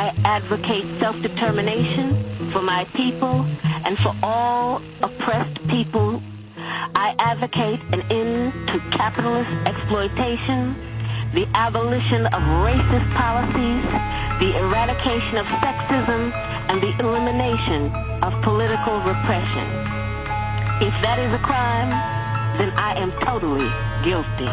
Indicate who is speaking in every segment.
Speaker 1: I advocate self-determination for my people and for all oppressed people. I advocate an end to capitalist exploitation, the abolition of racist policies, the eradication of sexism, and the elimination of political repression. If that is a crime, then I am totally guilty.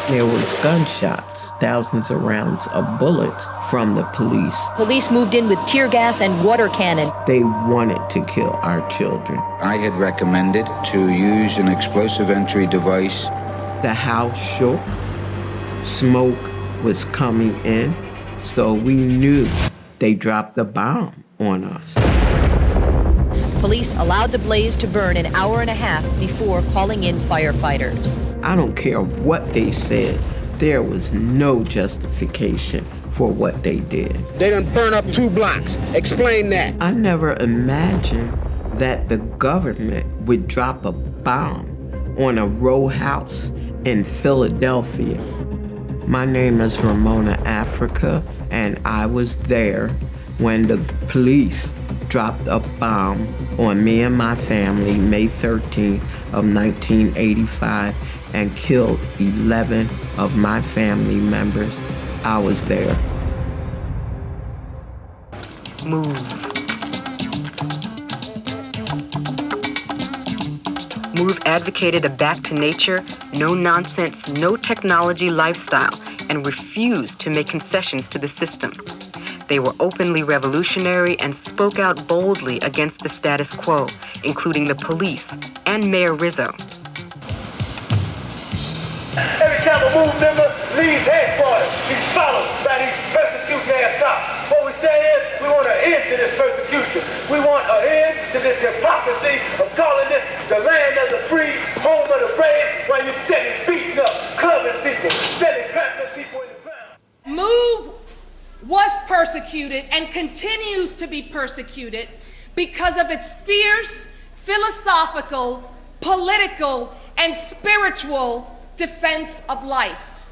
Speaker 2: There was gunshots, thousands of rounds of bullets from the police.
Speaker 3: Police moved in with tear gas and water cannon.
Speaker 2: They wanted to kill our children.
Speaker 4: I had recommended to use an explosive entry device.
Speaker 2: The house shook. Smoke was coming in, so we knew they dropped the bomb on us.
Speaker 3: Police allowed the blaze to burn an hour and a half before calling in firefighters.
Speaker 2: I don't care what they said. There was no justification for what they did.
Speaker 5: They done burn up 2 blocks. Explain that.
Speaker 2: I never imagined that the government would drop a bomb on a row house in Philadelphia. My name is Ramona Africa, and I was there when the police dropped a bomb on me and my family May 13th of 1985 and killed 11 of my family members. I was there.
Speaker 6: Move advocated a back-to-nature, no-nonsense, no-technology lifestyle and refused to make concessions to the system. They were openly revolutionary and spoke out boldly against the status quo, including the police and Mayor Rizzo.
Speaker 7: Every time a move member leaves headquarters, he's followed by these persecution ass cops. What we say is, we want an end to this persecution. We want an end to this hypocrisy of calling this the land of the free, home of the brave, while you're steady beating up, clubbing people, steady trapping people in the ground.
Speaker 8: Move was persecuted and continues to be persecuted because of its fierce, philosophical, political, and spiritual defense of life.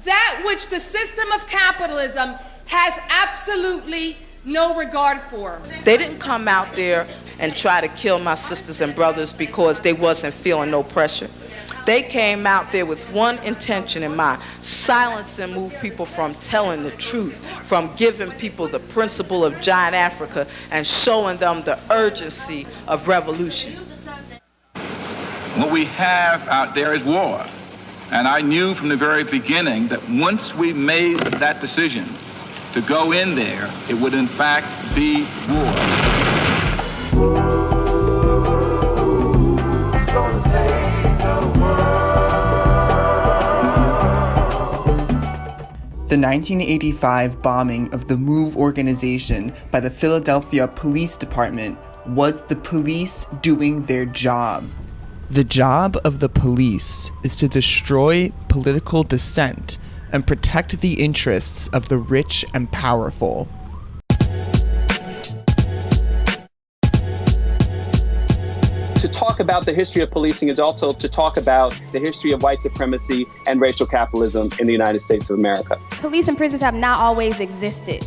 Speaker 8: That which the system of capitalism has absolutely no regard for.
Speaker 9: They didn't come out there and try to kill my sisters and brothers because they wasn't feeling no pressure. They came out there with one intention in mind: silence and move people from telling the truth, from giving people the principle of giant Africa and showing them the urgency of revolution.
Speaker 4: What we have out there is war. And I knew from the very beginning that once we made that decision to go in there, it would in fact be war.
Speaker 10: The 1985 bombing of the MOVE organization by the Philadelphia Police Department was the police doing their job. The job of the police is to destroy political dissent and protect the interests of the rich and powerful.
Speaker 11: To talk about the history of policing is also to talk about the history of white supremacy and racial capitalism in the United States of America.
Speaker 12: Police and prisons have not always existed.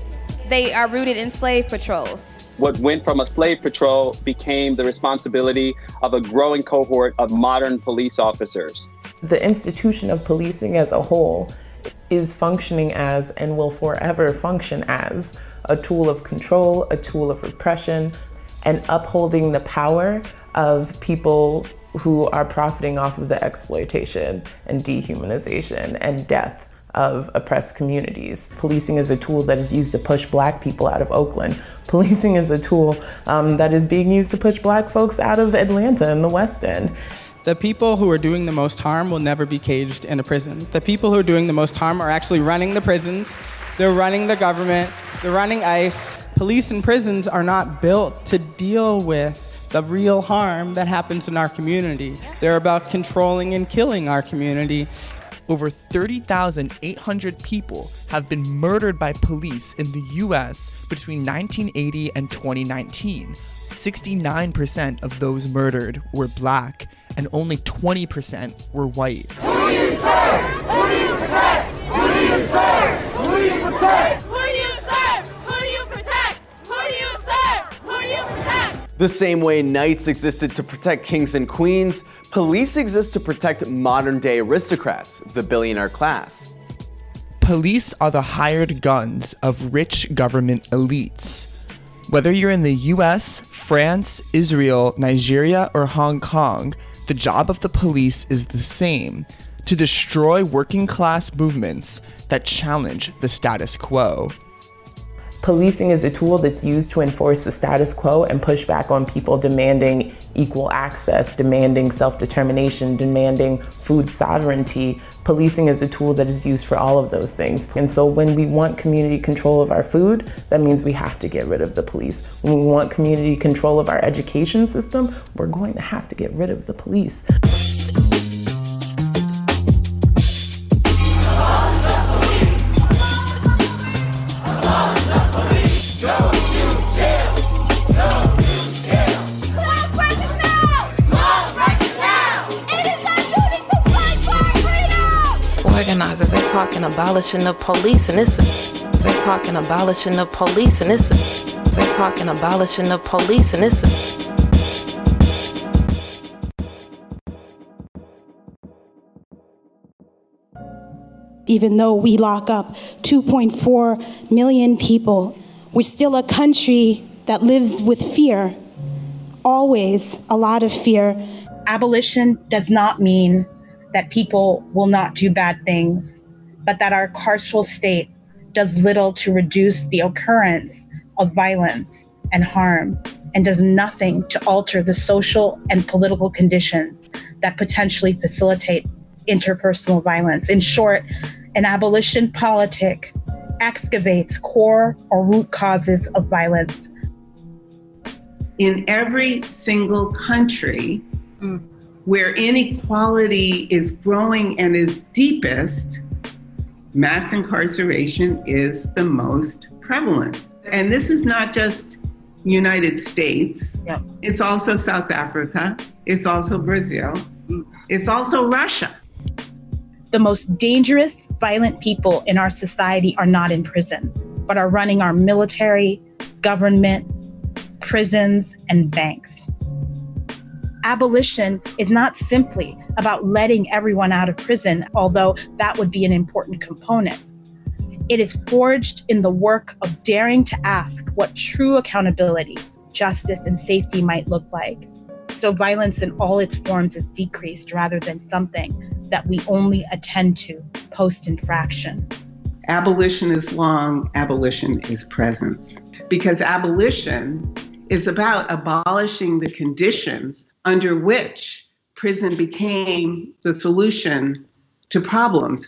Speaker 12: They are rooted in slave patrols.
Speaker 11: What went from a slave patrol became the responsibility of a growing cohort of modern police officers.
Speaker 13: The institution of policing as a whole is functioning as, and will forever function as, a tool of control, a tool of repression, and upholding the power of people who are profiting off of the exploitation and dehumanization and death of oppressed communities. Policing is a tool that is used to push Black people out of Oakland. Policing is a tool that is being used to push Black folks out of Atlanta and the West End.
Speaker 14: The people who are doing the most harm will never be caged in a prison. The people who are doing the most harm are actually running the prisons. They're running the government. They're running ICE. Police and prisons are not built to deal with the real harm that happens in our community. They're about controlling and killing our community.
Speaker 10: Over 30,800 people have been murdered by police in the US between 1980 and 2019. 69% of those murdered were Black, and only 20% were white.
Speaker 7: Who do you serve? Who do you protect? Who do you serve? Who do you protect?
Speaker 15: Who do you serve? Who do you protect? Who do you serve? Who do you protect?
Speaker 16: The same way knights existed to protect kings and queens, police exist to protect modern-day aristocrats, the billionaire class.
Speaker 10: Police are the hired guns of rich government elites. Whether you're in the US, France, Israel, Nigeria, or Hong Kong, the job of the police is the same: to destroy working class movements that challenge the status quo.
Speaker 13: Policing is a tool that's used to enforce the status quo and push back on people demanding equal access, demanding self-determination, demanding food sovereignty. Policing is a tool that is used for all of those things. And so when we want community control of our food, that means we have to get rid of the police. When we want community control of our education system, we're going to have to get rid of the police.
Speaker 17: Organizers, they talking abolishing the police, and they talking abolishing the police, and they talking abolishing the police, and
Speaker 18: Even though we lock up 2.4 million people, we're still a country that lives with fear, always a lot of fear.
Speaker 19: Abolition does not mean that people will not do bad things, but that our carceral state does little to reduce the occurrence of violence and harm, and does nothing to alter the social and political conditions that potentially facilitate interpersonal violence. In short, an abolition politic excavates core or root causes of violence.
Speaker 20: In every single country where inequality is growing and is deepest, mass incarceration is the most prevalent. And this is not just United States. Yep. It's also South Africa. It's also Brazil. It's also Russia.
Speaker 19: The most dangerous, violent people in our society are not in prison, but are running our military, government, prisons, and banks. Abolition is not simply about letting everyone out of prison, although that would be an important component. It is forged in the work of daring to ask what true accountability, justice, and safety might look like. So violence in all its forms is decreased rather than something that we only attend to post-infraction.
Speaker 20: Abolition is long, abolition is presence. Because abolition is about abolishing the conditions under which prison became the solution to problems.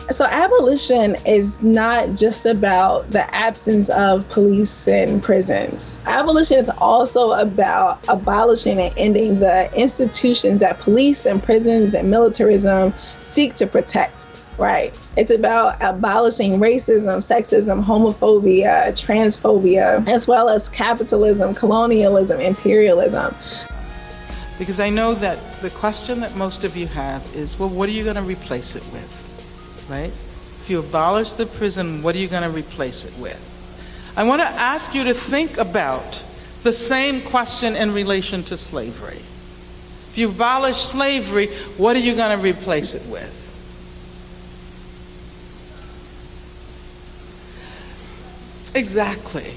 Speaker 21: So abolition is not just about the absence of police and prisons. Abolition is also about abolishing and ending the institutions that police and prisons and militarism seek to protect. Right. It's about abolishing racism, sexism, homophobia, transphobia, as well as capitalism, colonialism, imperialism.
Speaker 22: Because I know that the question that most of you have is, well, what are you going to replace it with? Right? If you abolish the prison, what are you going to replace it with? I want to ask you to think about the same question in relation to slavery. If you abolish slavery, what are you going to replace it with? Exactly.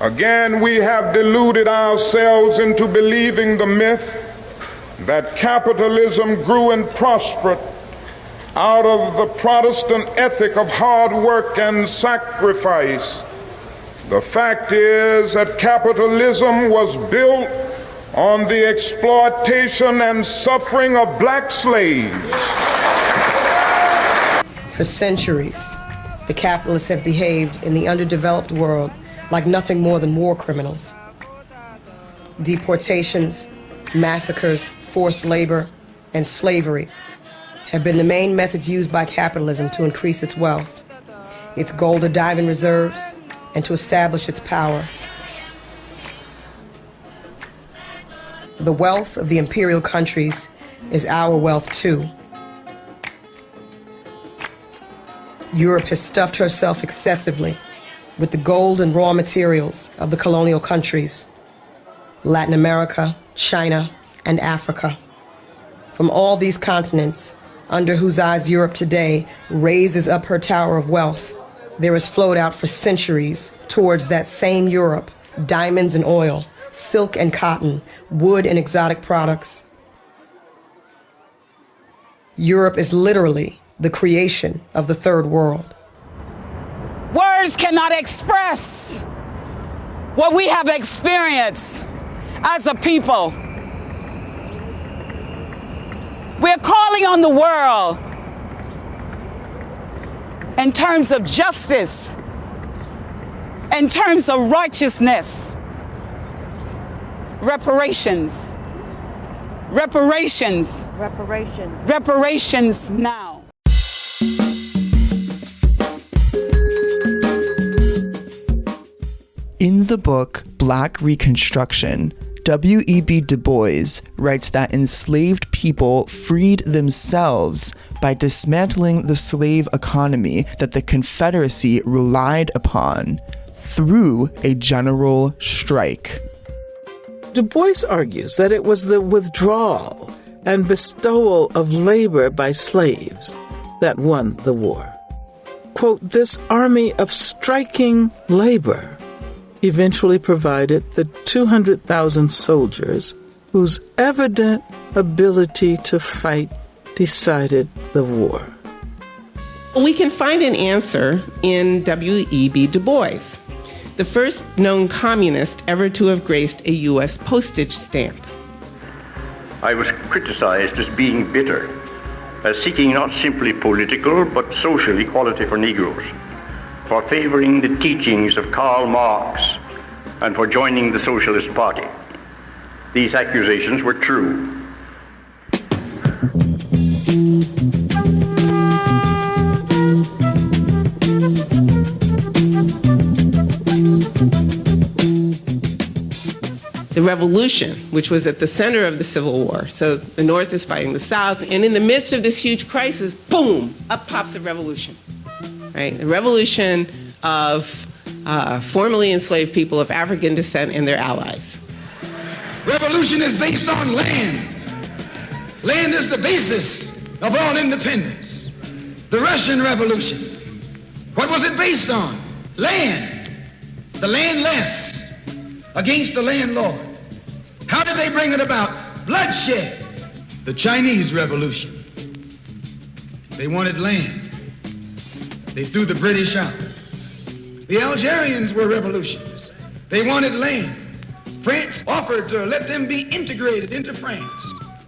Speaker 1: Again, we have deluded ourselves into believing the myth that capitalism grew and prospered out of the Protestant ethic of hard work and sacrifice. The fact is that capitalism was built on the exploitation and suffering of black slaves.
Speaker 3: For centuries, the capitalists have behaved in the underdeveloped world like nothing more than war criminals. Deportations, massacres, forced labor, and slavery have been the main methods used by capitalism to increase its wealth, its gold or diamond reserves, and to establish its power. The wealth of the imperial countries is our wealth too. Europe has stuffed herself excessively with the gold and raw materials of the colonial countries, Latin America, China, and Africa. From all these continents, under whose eyes Europe today raises up her tower of wealth, there has flowed out for centuries towards that same Europe diamonds and oil, silk and cotton, wood and exotic products. Europe is literally the creation of the third world.
Speaker 23: Words cannot express what we have experienced as a people. We're calling on the world in terms of justice, in terms of righteousness, reparations, reparations, reparations, reparations now.
Speaker 10: In the book Black Reconstruction, W.E.B. Du Bois writes that enslaved people freed themselves by dismantling the slave economy that the Confederacy relied upon through a general strike.
Speaker 24: Du Bois argues that it was the withdrawal and bestowal of labor by slaves that won the war. Quote, "This army of striking labor eventually provided the 200,000 soldiers whose evident ability to fight decided the war."
Speaker 25: We can find an answer in W.E.B. Du Bois, the first known communist ever to have graced a U.S. postage stamp.
Speaker 26: I was criticized as being bitter, as seeking not simply political but social equality for Negroes, for favoring the teachings of Karl Marx, and for joining the Socialist Party. These accusations were true.
Speaker 25: The revolution, which was at the center of the Civil War, so the North is fighting the South, and in the midst of this huge crisis, boom, up pops a revolution. Right? A revolution of formerly enslaved people of African descent and their allies.
Speaker 27: Revolution is based on land. Land is the basis of all independence. The Russian Revolution, what was it based on? Land. The landless against the landlord. How did they bring it about? Bloodshed. The Chinese Revolution, they wanted land. They threw the British out. The Algerians were revolutionists. They wanted land. France offered to let them be integrated into France.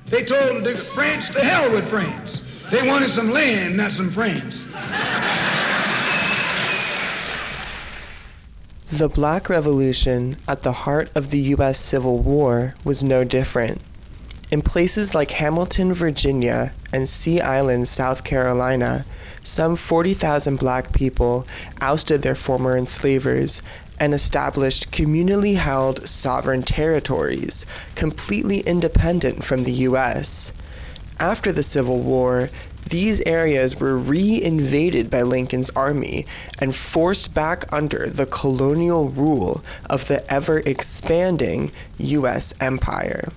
Speaker 27: They told the French to hell with France. They wanted some land, not some France.
Speaker 10: The Black Revolution, at the heart of the U.S. Civil War, was no different. In places like Hamilton, Virginia, and Sea Island, South Carolina, some 40,000 black people ousted their former enslavers and established communally held sovereign territories, completely independent from the U.S. After the Civil War, these areas were re-invaded by Lincoln's army and forced back under the colonial rule of the ever-expanding U.S. empire.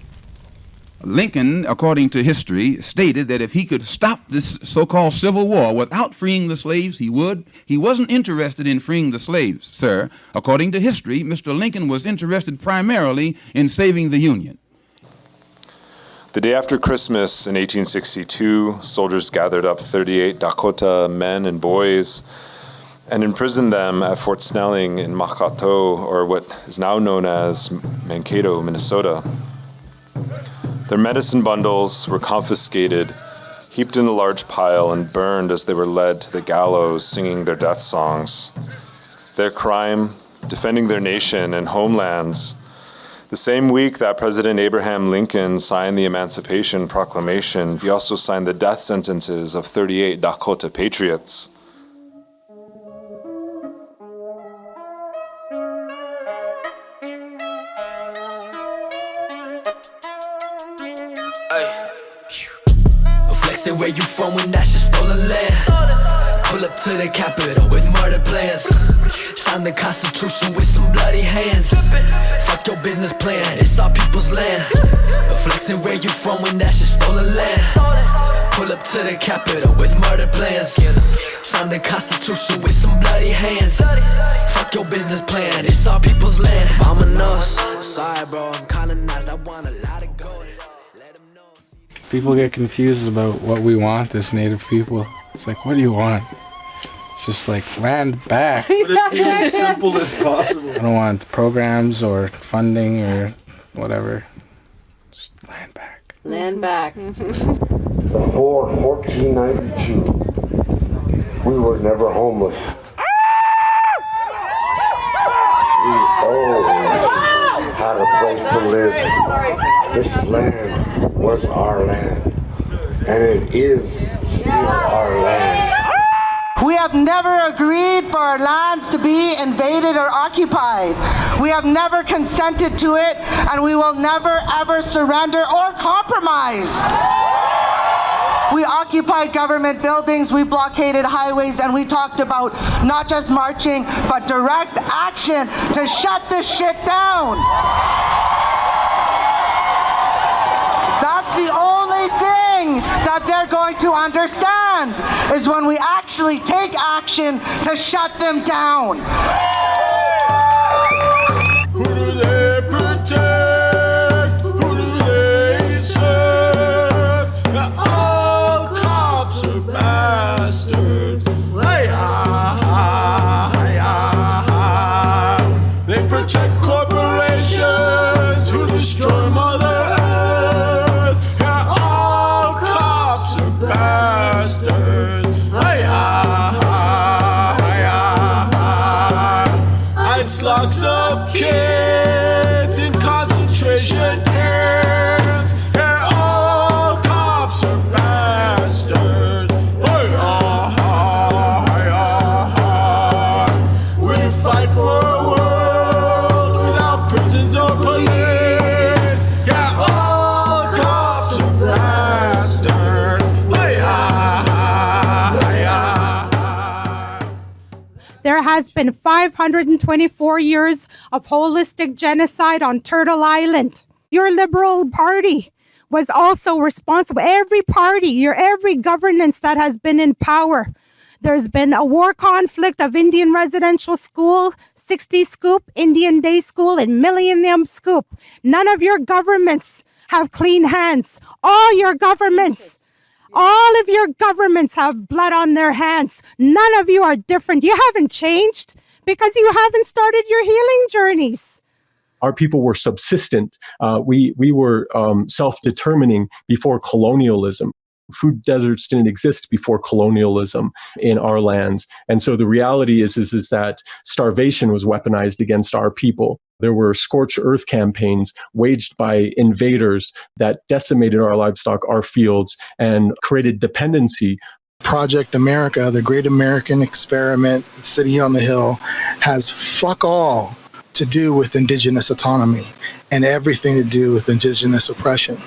Speaker 2: Lincoln, according to history, stated that if he could stop this so-called Civil War without freeing the slaves, he would. He wasn't interested in freeing the slaves, sir. According to history, Mr. Lincoln was interested primarily in saving the Union.
Speaker 4: The day after Christmas in 1862, soldiers gathered up 38 Dakota men and boys and imprisoned them at Fort Snelling in Mankato, or what is now known as Mankato, Minnesota. Their medicine bundles were confiscated, heaped in a large pile, and burned as they were led to the gallows singing their death songs. Their crime, defending their nation and homelands. The same week that President Abraham Lincoln signed the Emancipation Proclamation, he also signed the death sentences of 38 Dakota patriots.
Speaker 5: Where you from when that's your stolen land? Pull up to the Capitol with murder plans. Sign the Constitution with some bloody hands. Fuck your business plan, it's our people's land. Flexing where you from when that's your stolen land. Pull up to the Capitol with murder plans. Sign the Constitution with some bloody hands. Fuck your business plan, it's our people's land. I'm enough, sorry bro, I'm colonized, I want a lot of gold.
Speaker 6: People get confused about what we want as Native people. It's like, what do you want? It's just like, land back.
Speaker 8: Put it as simple as possible.
Speaker 6: I don't want programs or funding or whatever. Just land back.
Speaker 9: Land back.
Speaker 12: Before 1492, we were never homeless. We always had a place to live. This land was our land, and it is still our land.
Speaker 28: We have never agreed for our lands to be invaded or occupied. We have never consented to it, and we will never ever surrender or compromise. We occupied government buildings, we blockaded highways, and we talked about not just marching, but direct action to shut this shit down. That's the only thing that they're going to understand, is when we actually take action to shut them down.
Speaker 8: Who do they protect? Who do they serve? All cops are bastards. They protect corporations who destroy Mother Earth. Yeah, all cops are bastards. ICE locks up kids in concentration camps. Yeah, all cops are bastards. We fight for a world without prisons or police. Yeah, all cops are bastards.
Speaker 29: There has been 524 years of holistic genocide on Turtle Island. Your Liberal Party was also responsible. Every party, every governance that has been in power. There's been a war conflict of Indian Residential School, 60 Scoop, Indian Day School, and Millennium Scoop. None of your governments have clean hands. All of your governments have blood on their hands. None of you are different. You haven't changed because you haven't started your healing journeys.
Speaker 30: Our people were subsistent. We were self-determining before colonialism. Food deserts didn't exist before colonialism in our lands. And so the reality is that starvation was weaponized against our people. There were scorched earth campaigns waged by invaders that decimated our livestock, our fields, and created dependency.
Speaker 31: Project America, the great American experiment, City on the Hill, has fuck all to do with indigenous autonomy and everything to do with indigenous oppression.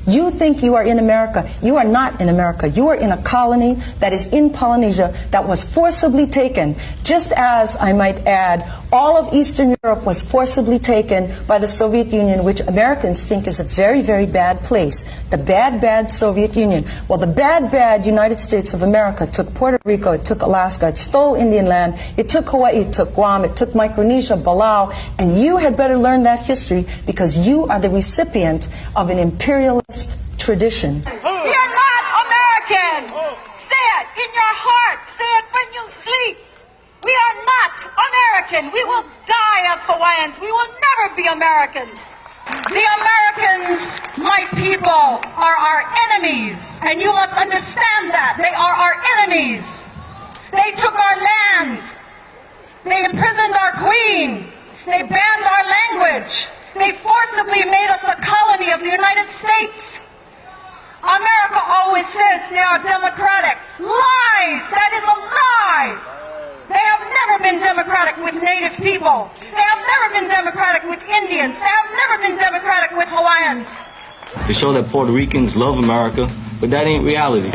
Speaker 32: You think you are in America. You are not in America. You are in a colony that is in Polynesia that was forcibly taken, just as, I might add, All of Eastern Europe was forcibly taken by the Soviet Union, which Americans think is a very, very bad place. The bad, bad Soviet Union. Well, the bad, bad United States of America took Puerto Rico, it took Alaska, it stole Indian land, it took Hawaii, it took Guam, it took Micronesia, Palau, and you had better learn that history because you are the recipient of an imperialist tradition.
Speaker 23: We are not American. Say it in your heart. Say it when you sleep. We are not American. We will die as Hawaiians. We will never be Americans. The Americans, my people, are our enemies. And you must understand that. They are our enemies. They took our land. They imprisoned our queen. They banned our language. They forcibly made us a colony of the United States. America always says they are democratic. Lies! That is a lie! They have never been democratic with Native people. They have never been democratic with Indians. They have never been democratic with Hawaiians.
Speaker 7: To show that Puerto Ricans love America, but that ain't reality.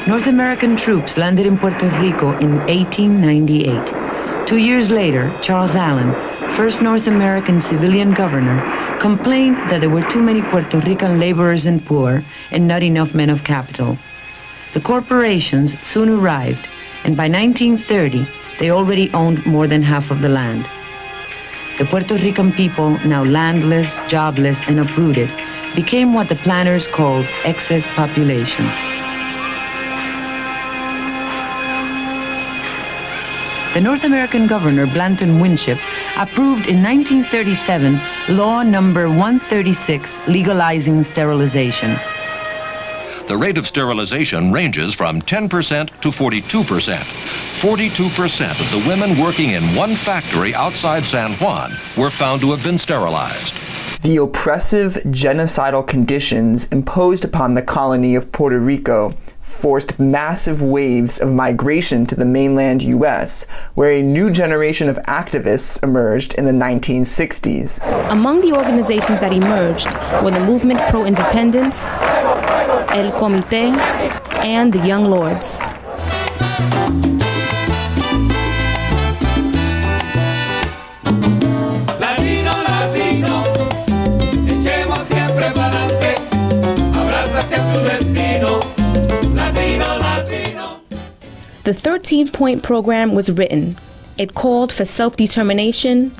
Speaker 9: North American troops landed in Puerto Rico in 1898. 2 years later, Charles Allen, first North American civilian governor, complained that there were too many Puerto Rican laborers and poor and not enough men of capital. The corporations soon arrived, and by 1930, they already owned more than half of the land. The Puerto Rican people, now landless, jobless, and uprooted, became what the planners called excess population. The North American governor, Blanton Winship, approved in 1937 Law Number 136, legalizing sterilization.
Speaker 11: The rate of sterilization ranges from 10% to 42%. 42% of the women working in one factory outside San Juan were found to have been sterilized.
Speaker 10: The oppressive, genocidal conditions imposed upon the colony of Puerto Rico forced massive waves of migration to the mainland U.S., where a new generation of activists emerged in the 1960s.
Speaker 13: Among the organizations that emerged were the Movement Pro-Independence, El Comité, and the Young Lords.
Speaker 8: Latino, latino, echemos siempre pa'lante, abrázate a tu destino, latino, latino.
Speaker 13: The 13-point program was written. It called for self-determination,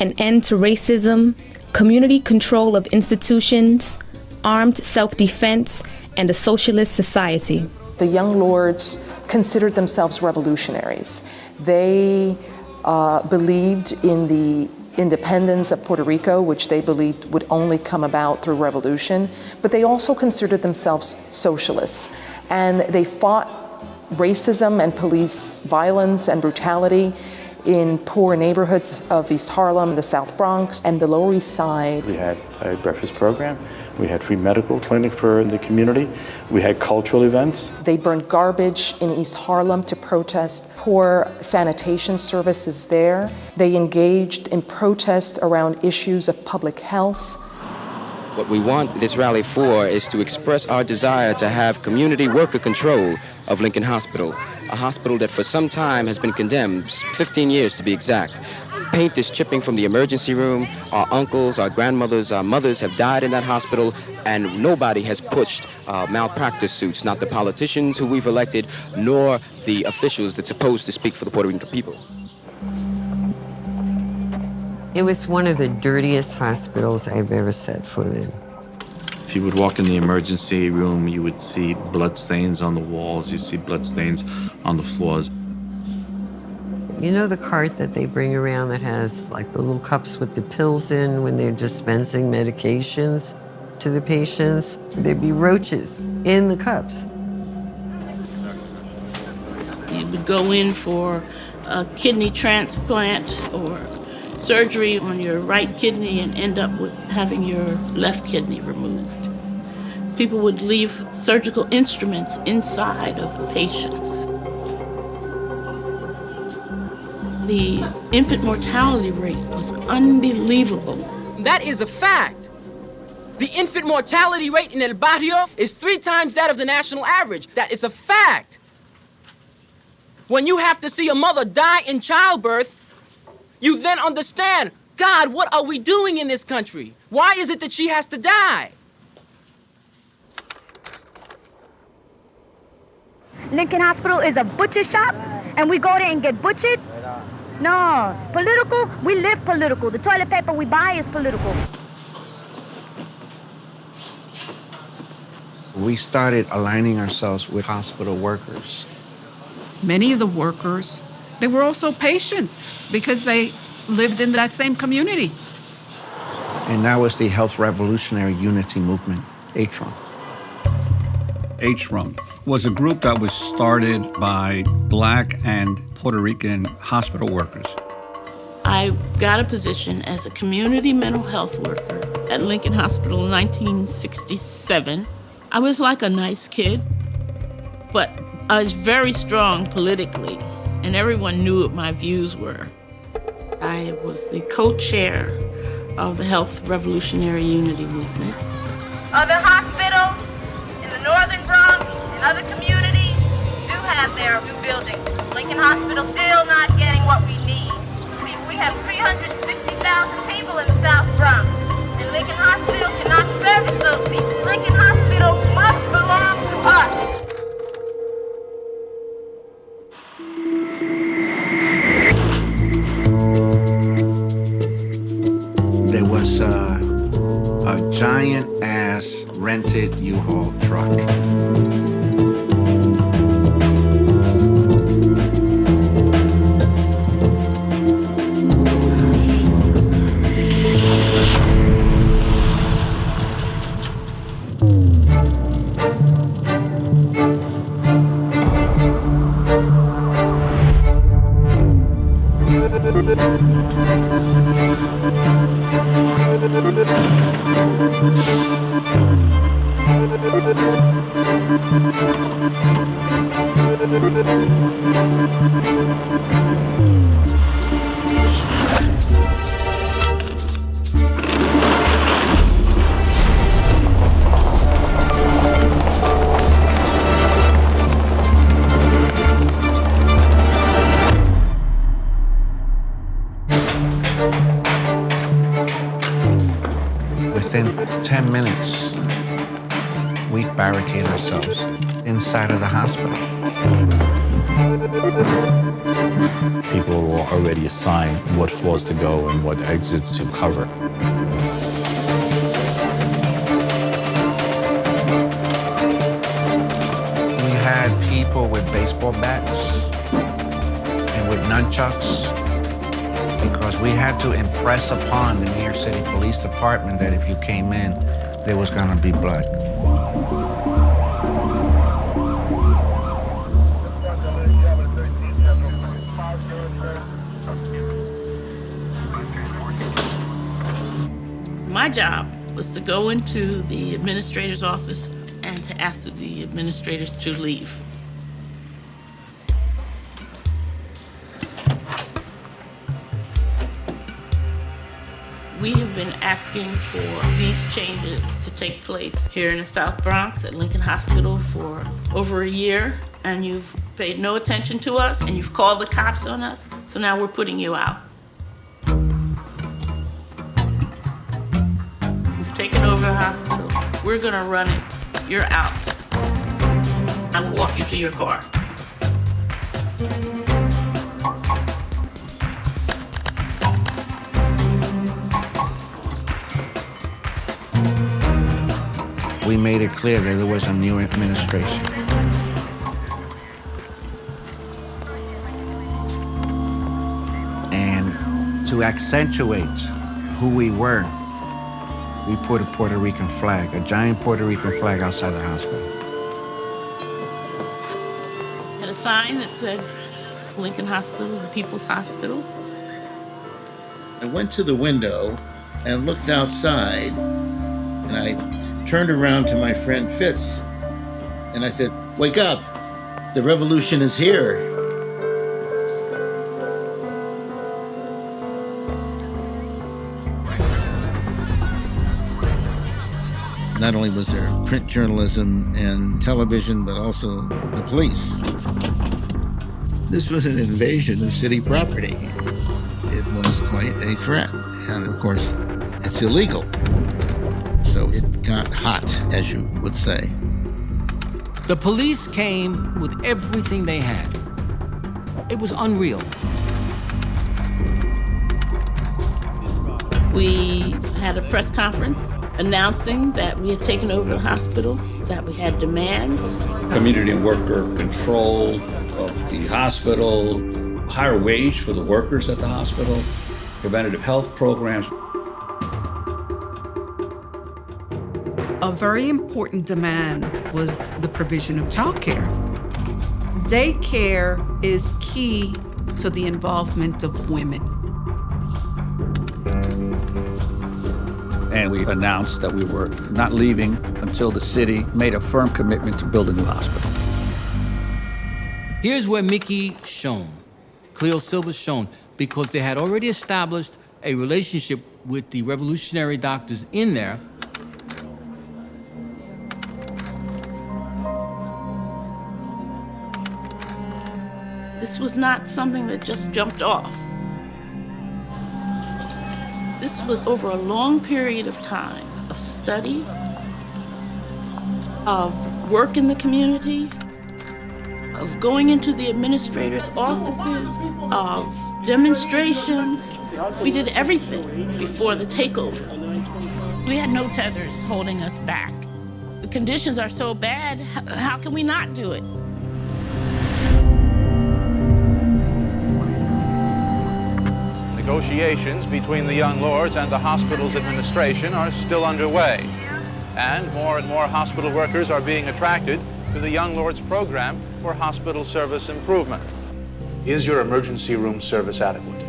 Speaker 13: an end to racism, community control of institutions, armed self-defense, and a socialist society.
Speaker 14: The Young Lords considered themselves revolutionaries. They believed in the independence of Puerto Rico, which they believed would only come about through revolution, but they also considered themselves socialists. And they fought racism and police violence and brutality in poor neighborhoods of East Harlem, the South Bronx, and the Lower East Side.
Speaker 15: We had a breakfast program. We had free medical clinic for the community. We had cultural events.
Speaker 14: They burned garbage in East Harlem to protest poor sanitation services there. They engaged in protest around issues of public health.
Speaker 16: What we want this rally for is to express our desire to have community worker control of Lincoln Hospital, a hospital that for some time has been condemned, 15 years to be exact. Paint is chipping from the emergency room. Our uncles, our grandmothers, our mothers have died in that hospital, and nobody has pushed malpractice suits, not the politicians who we've elected, nor the officials that's supposed to speak for the Puerto Rican people.
Speaker 17: It was one of the dirtiest hospitals I've ever set foot in.
Speaker 15: If you would walk in the emergency room, you would see blood stains on the walls, you'd see blood stains on the floors.
Speaker 17: You know the cart that they bring around that has like the little cups with the pills in when they're dispensing medications to the patients? There'd be roaches in the cups.
Speaker 18: You would go in for a kidney transplant or surgery on your right kidney and end up with having your left kidney removed. People would leave surgical instruments inside of the patients. The infant mortality rate was unbelievable.
Speaker 19: That is a fact. The infant mortality rate in El Barrio is 3 times that of the national average. That is a fact. When you have to see a mother die in childbirth, you then understand, God, what are we doing in this country? Why is it that she has to die?
Speaker 1: Lincoln Hospital is a butcher shop, and we go there and get butchered? No. Political? We live political. The toilet paper we buy is political.
Speaker 2: We started aligning ourselves with hospital workers.
Speaker 3: Many of the workers, they were also patients because they lived in that same community.
Speaker 2: And that was the Health Revolutionary Unity Movement, HRUM.
Speaker 4: HRUM was a group that was started by Black and Puerto Rican hospital workers.
Speaker 18: I got a position as a community mental health worker at Lincoln Hospital in 1967. I was like a nice kid, but I was very strong politically, and everyone knew what my views were. I was the co-chair of the Health Revolutionary Unity Movement.
Speaker 5: Other hospitals in the Northern Bronx and other communities do have their new buildings. Lincoln Hospital still not getting what we need. We have 360,000 people in the South Bronx, and Lincoln Hospital cannot service those people. Lincoln Hospital must belong to us.
Speaker 2: There was a giant-ass rented U-Haul truck. Within 10 minutes, we'd barricade ourselves inside of the hospital.
Speaker 20: People were already assigned what floors to go and what exits to cover.
Speaker 2: We had people with baseball bats and with nunchucks, because we had to impress upon the New York City Police Department that if you came in, there was gonna be blood.
Speaker 18: My job was to go into the administrator's office and to ask the administrators to leave. We have been asking for these changes to take place here in the South Bronx at Lincoln Hospital for over a year, and you've paid no attention to us, and you've called the cops on us, so now we're putting you out. We've taken over the hospital. We're gonna run it. You're out. I will walk you to your car.
Speaker 2: We made it clear that there was a new administration. And to accentuate who we were, we put a Puerto Rican flag, a giant Puerto Rican flag outside the hospital.
Speaker 18: Had a sign that said Lincoln Hospital, the People's Hospital.
Speaker 21: I went to the window and looked outside, and I turned around to my friend Fitz, and I said, "Wake up, the revolution is here." Not only was there print journalism and television, but also the police. This was an invasion of city property. It was quite a threat. And of course, it's illegal. So it got hot, as you would say.
Speaker 6: The police came with everything they had. It was unreal.
Speaker 18: We had a press conference announcing that we had taken over the hospital, that we had demands.
Speaker 4: Community and worker control of the hospital, higher wage for the workers at the hospital, preventative health programs.
Speaker 3: A very important demand was the provision of childcare. Daycare is key to the involvement of women.
Speaker 4: And we announced that we were not leaving until the city made a firm commitment to build a new hospital.
Speaker 6: Here's where Mickey shone, Cleo Silva shone, because they had already established a relationship with the revolutionary doctors in there.
Speaker 18: This was not something that just jumped off. This was over a long period of time of study, of work in the community, of going into the administrators' offices, of demonstrations. We did everything before the takeover. We had no tethers holding us back. The conditions are so bad, how can we not do it?
Speaker 12: Negotiations between the Young Lords and the hospital's administration are still underway, and more hospital workers are being attracted to the Young Lords program for hospital service improvement. Is your emergency room service adequate?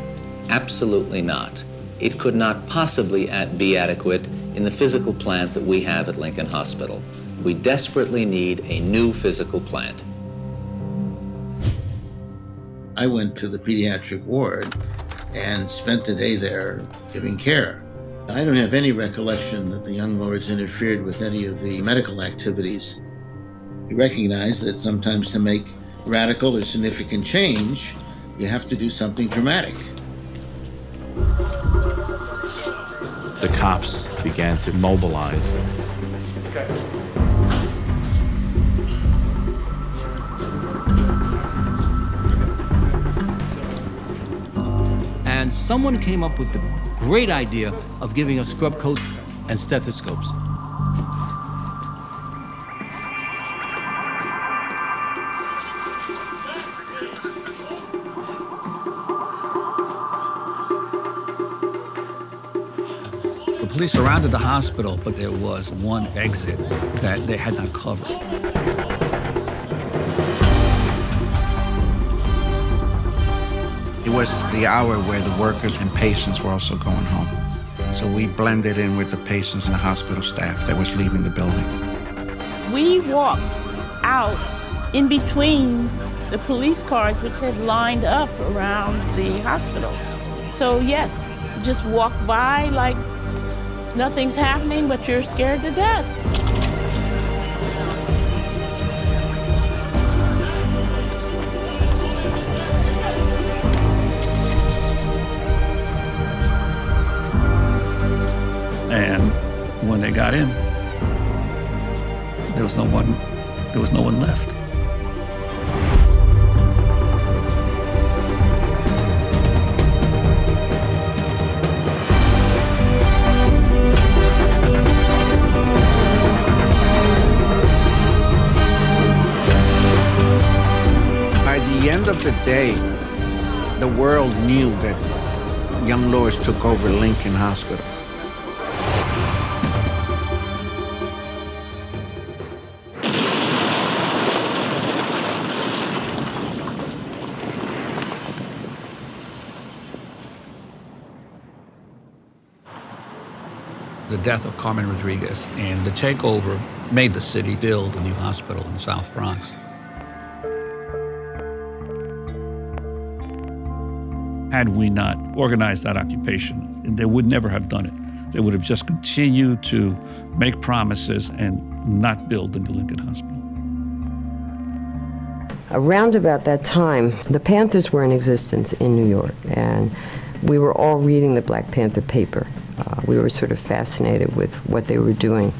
Speaker 22: Absolutely not. It could not possibly be adequate in the physical plant that we have at Lincoln Hospital. We desperately need a new physical plant.
Speaker 21: I went to the pediatric ward and spent the day there giving care. I don't have any recollection that the Young Lords interfered with any of the medical activities. We recognize that sometimes to make radical or significant change, you have to do something dramatic.
Speaker 20: The cops began to mobilize.
Speaker 12: Okay.
Speaker 6: And someone came up with the great idea of giving us scrub coats and stethoscopes.
Speaker 4: The police surrounded the hospital, but there was one exit that they had not covered.
Speaker 2: It was the hour where the workers and patients were also going home. So we blended in with the patients and the hospital staff that was leaving the building.
Speaker 18: We walked out in between the police cars which had lined up around the hospital. So yes, just walk by like nothing's happening, but you're scared to death.
Speaker 4: And when they got in, there was no one left.
Speaker 2: By the end of the day, the world knew that Young Lords took over Lincoln Hospital.
Speaker 4: The death of Carmen Rodriguez and the takeover made the city build a new hospital in the South Bronx. Had we not organized that occupation, they would never have done it. They would have just continued to make promises and not build the new Lincoln Hospital.
Speaker 7: Around about that time, the Panthers were in existence in New York, and we were all reading the Black Panther paper. We were sort of fascinated with what they were doing.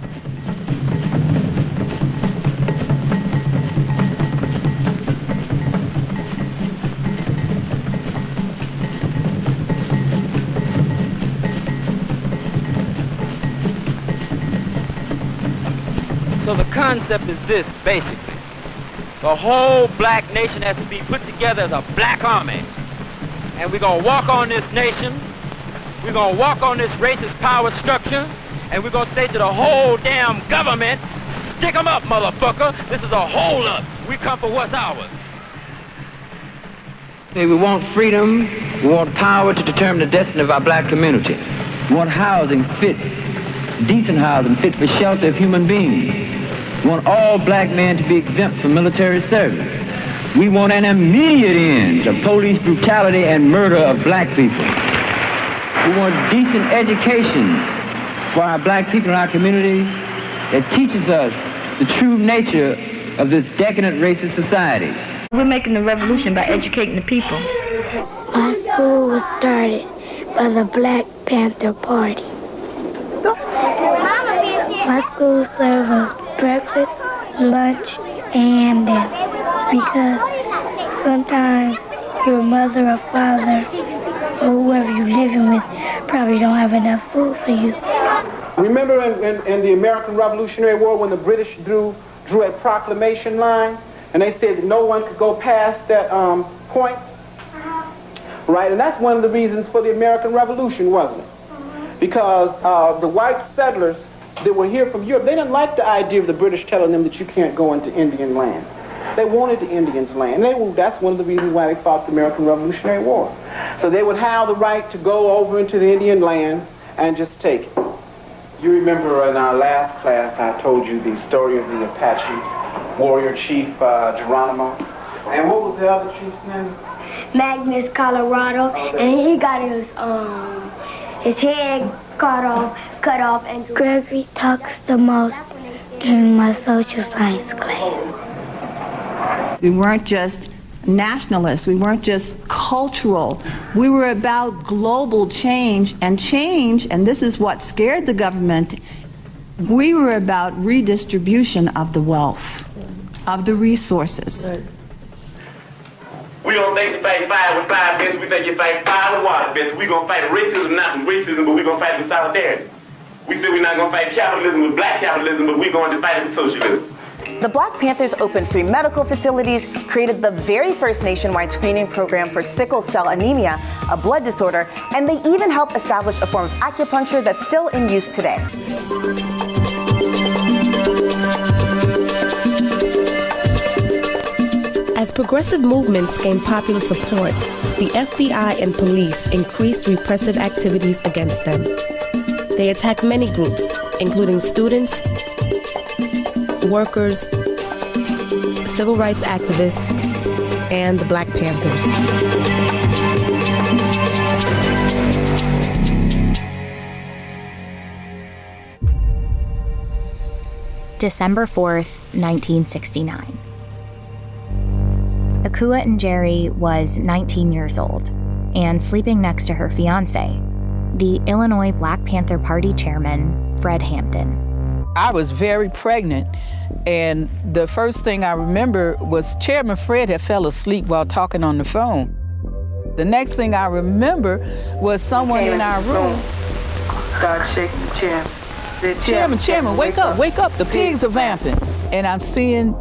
Speaker 9: So the concept is this, basically. The whole black nation has to be put together as a black army. And we're gonna walk on this nation, we're gonna walk on this racist power structure, and we're gonna say to the whole damn government, stick 'em up, motherfucker. This is a hold up. We come for what's ours. We want freedom, we want power to determine the destiny of our black community. We want housing fit, decent housing fit for shelter of human beings. We want all black men to be exempt from military service. We want an immediate end to police brutality and murder of black people. We want decent education for our black people in our community that teaches us the true nature of this decadent racist society.
Speaker 23: We're making the revolution by educating the people.
Speaker 24: My school was started by the Black Panther Party. My school serves us breakfast, lunch, and dinner. Because sometimes your mother or father or whoever you're living with probably don't have enough food for you.
Speaker 25: Remember in the American Revolutionary War when the British drew a proclamation line and they said that no one could go past that point? Right, and that's one of the reasons for the American Revolution, wasn't it? Because the white settlers that were here from Europe, they didn't like the idea of the British telling them that you can't go into Indian land. They wanted the Indians' land. That's one of the reasons why they fought the American Revolutionary War. So they would have the right to go over into the Indian lands and just take it. You remember in our last class, I told you the story of the Apache warrior chief, Geronimo. And what was the other chief's name?
Speaker 24: Magnus Colorado, and he got his head cut off, and Gregory talks the most in my social science class.
Speaker 26: We weren't just nationalists, we weren't just cultural, we were about global change, and this is what scared the government, we were about redistribution of the wealth, of the resources.
Speaker 25: Right. We don't think you fight fire with fire, bitch. We think you fight fire with water, bitch. We gonna fight racism, not with racism, but we gonna fight with solidarity. We said we're not gonna fight capitalism with black capitalism, but we going to fight it with socialism.
Speaker 27: The Black Panthers opened free medical facilities, created the very first nationwide screening program for sickle cell anemia, a blood disorder, and they even helped establish a form of acupuncture that's still in use today.
Speaker 13: As progressive movements gained popular support, the FBI and police increased repressive activities against them. They attacked many groups, including students, workers, civil rights activists, and the Black Panthers.
Speaker 28: December 4th, 1969. Akua Njeri was 19 years old and sleeping next to her fiancé, the Illinois Black Panther Party chairman, Fred Hampton.
Speaker 29: I was very pregnant, and the first thing I remember was Chairman Fred had fell asleep while talking on the phone. The next thing I remember was someone in our room
Speaker 23: started shaking the chair.
Speaker 29: Said, Chairman, wake up, the pigs are vamping. And I'm seeing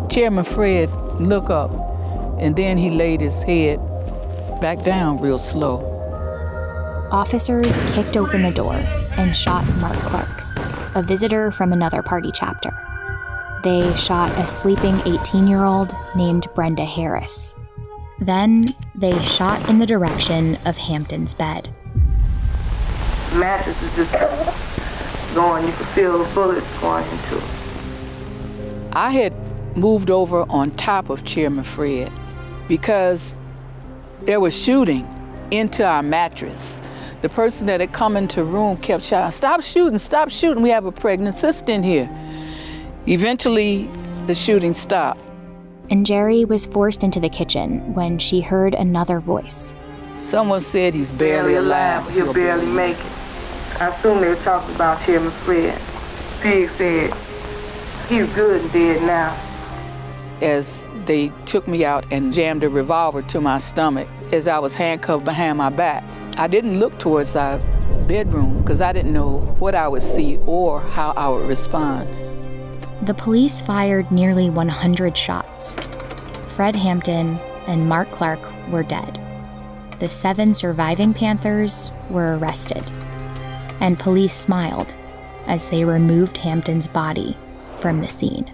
Speaker 29: Chairman Fred look up, and then he laid his head back down real slow.
Speaker 28: Officers kicked open the door and shot Mark Clark, a visitor from another party chapter. They shot a sleeping 18-year-old named Brenda Harris. Then they shot in the direction of Hampton's bed.
Speaker 23: The mattress is just going, you could feel the bullets going into it.
Speaker 29: I had moved over on top of Chairman Fred because there was shooting into our mattress. The person that had come into the room kept shouting, stop shooting, we have a pregnant sister in here. Eventually, the shooting stopped.
Speaker 28: and Jerry was forced into the kitchen when she heard another voice.
Speaker 29: Someone said he's barely alive.
Speaker 23: He'll barely make it. I assume they were talking about Chairman Fred. Pig said he's good and dead now.
Speaker 29: As they took me out and jammed a revolver to my stomach as I was handcuffed behind my back, I didn't look towards our bedroom because I didn't know what I would see or how I would respond.
Speaker 28: The police fired nearly 100 shots. Fred Hampton and Mark Clark were dead. The 7 surviving Panthers were arrested, and police smiled as they removed Hampton's body from the scene.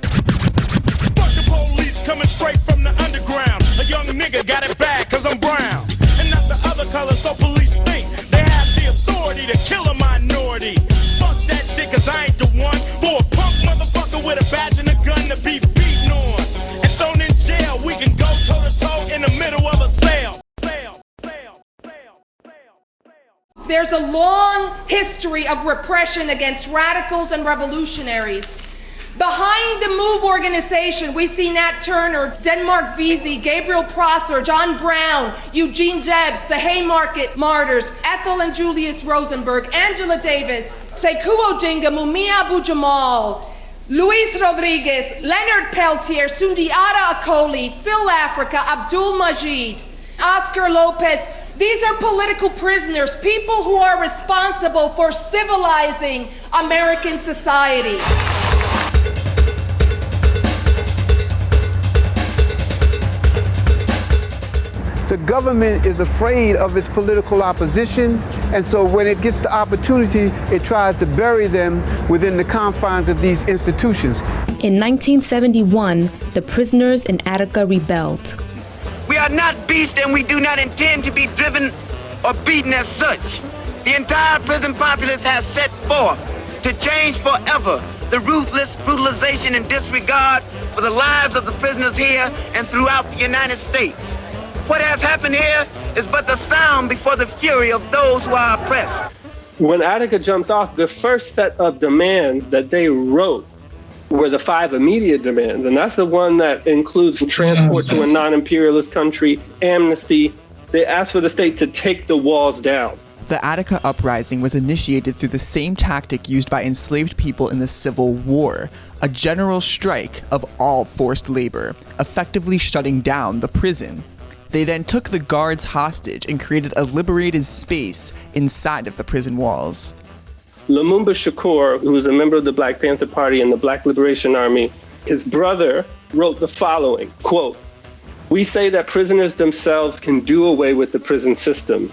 Speaker 1: Fuck the police coming straight from the underground. A young nigga got it bad cause I'm brown. And not the other color, so police think they have the authority to kill a minority. Fuck that shit cause I ain't the one for a punk motherfucker with a badge and a gun to be beaten on. And thrown in jail, we can go toe to toe in the middle of a cell.
Speaker 8: There's a long history of repression against radicals and revolutionaries. Behind the MOVE organization, we see Nat Turner, Denmark Vesey, Gabriel Prosser, John Brown, Eugene Debs, the Haymarket Martyrs, Ethel and Julius Rosenberg, Angela Davis, Sekou Odinga, Mumia Abu-Jamal, Luis Rodriguez, Leonard Peltier, Sundiata Acoli, Phil Africa, Abdul Majid, Oscar Lopez. These are political prisoners, people who are responsible for civilizing American society.
Speaker 25: The government is afraid of its political opposition, and so when it gets the opportunity, it tries to bury them within the confines of these institutions.
Speaker 13: In 1971, the prisoners in Attica rebelled.
Speaker 10: We are not beasts, and we do not intend to be driven or beaten as such. The entire prison populace has set forth to change forever the ruthless brutalization and disregard for the lives of the prisoners here and throughout the United States. What has happened here is but the sound before the fury of those who are oppressed.
Speaker 11: When Attica jumped off, the first set of demands that they wrote were the 5 immediate demands, and that's the one that includes transport to a non-imperialist country, amnesty. They asked for the state to take the walls down.
Speaker 14: The Attica Uprising was initiated through the same tactic used by enslaved people in the Civil War, a general strike of all forced labor, effectively shutting down the prison. They then took the guards hostage and created a liberated space inside of the prison walls.
Speaker 11: Lumumba Shakur, who was a member of the Black Panther Party and the Black Liberation Army, his brother wrote the following, quote, "We say that prisoners themselves can do away with the prison system.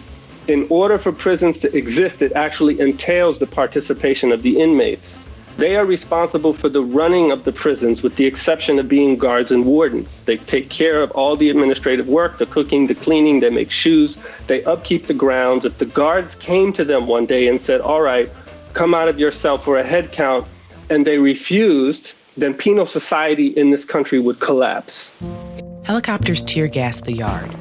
Speaker 11: In order for prisons to exist, it actually entails the participation of the inmates. They are responsible for the running of the prisons with the exception of being guards and wardens. They take care of all the administrative work, the cooking, the cleaning, they make shoes, they upkeep the grounds. If the guards came to them one day and said, all right, come out of your cell for a head count, and they refused, then penal society in this country would collapse."
Speaker 15: Helicopters tear gassed the yard.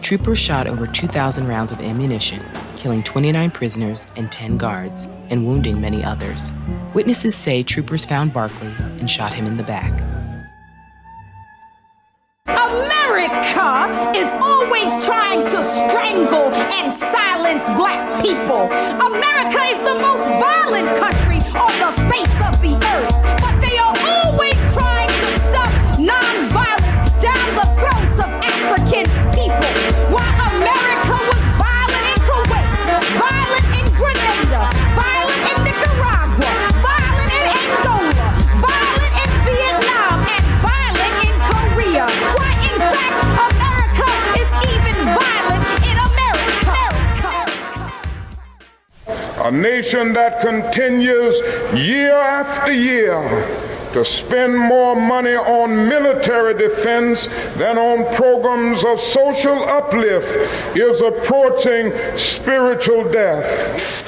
Speaker 15: Troopers shot over 2,000 rounds of ammunition, killing 29 prisoners and 10 guards, and wounding many others. Witnesses say troopers found Barkley and shot him in the back.
Speaker 16: America is always trying to strangle and silence black people. America is the most violent country on the face of the earth, but they are always trying to stuff nonviolence down the throats of African people. While America was violent in Kuwait, violent in Grenada, violent in Nicaragua, violent in Angola, violent in Vietnam, and violent in Korea. Why, in fact, America is even violent in America.
Speaker 17: A nation that continues year after year to spend more money on military defense than on programs of social uplift is approaching spiritual death.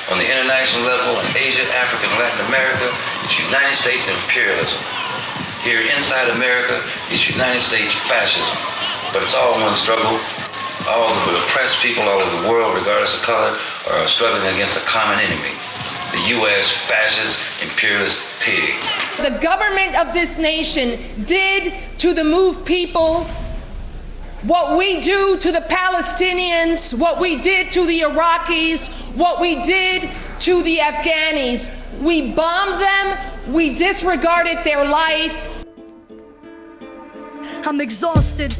Speaker 19: On the international level, in Asia, Africa, and Latin America, it's United States imperialism. Here inside America, it's United States fascism. But it's all one struggle. All the oppressed people all over the world, regardless of color, are struggling against a common enemy. The U.S. fascist, imperialist pigs.
Speaker 8: The government of this nation did to the moved people what we do to the Palestinians, what we did to the Iraqis, what we did to the Afghanis. We bombed them, we disregarded their life.
Speaker 2: I'm exhausted.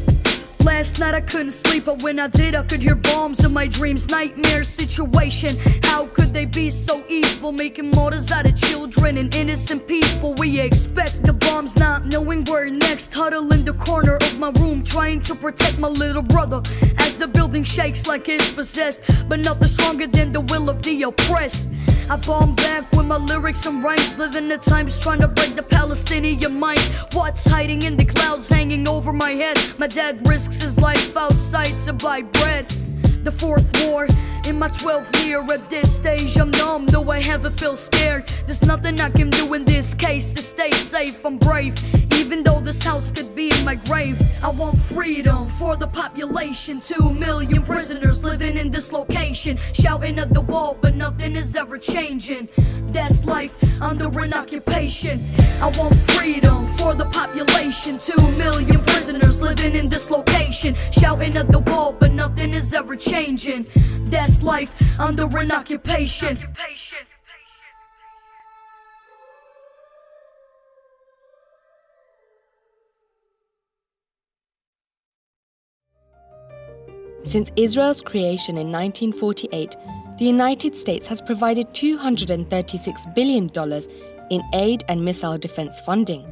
Speaker 2: Last night I couldn't sleep, but when I did, I could hear bombs in my dreams. Nightmare situation. How could they be so evil, making martyrs out of children and innocent people? We expect the bombs, not knowing where next. Huddle in the corner of my room, trying to protect my little brother as the building shakes like it's possessed. But nothing stronger than the will of the oppressed. I bomb back with my lyrics and rhymes, living the times trying to break the Palestinian minds. What's hiding in the clouds hanging over my head? My dad risks his life outside to buy bread. The fourth war in my 12th year. At this stage I'm numb, though I haven't feel scared. There's nothing I can do in this case to stay safe. I'm brave, even though this house could be in my grave. I want freedom for the population. 2 million prisoners living in this location, shouting at the wall, but nothing is ever changing. That's life under an occupation. I want freedom for the population. 2 million prisoners living in this location, shouting at the wall, but nothing is ever changing. That's life under an occupation.
Speaker 3: Since Israel's creation in 1948, the United States has provided $236 billion in aid and missile defense funding.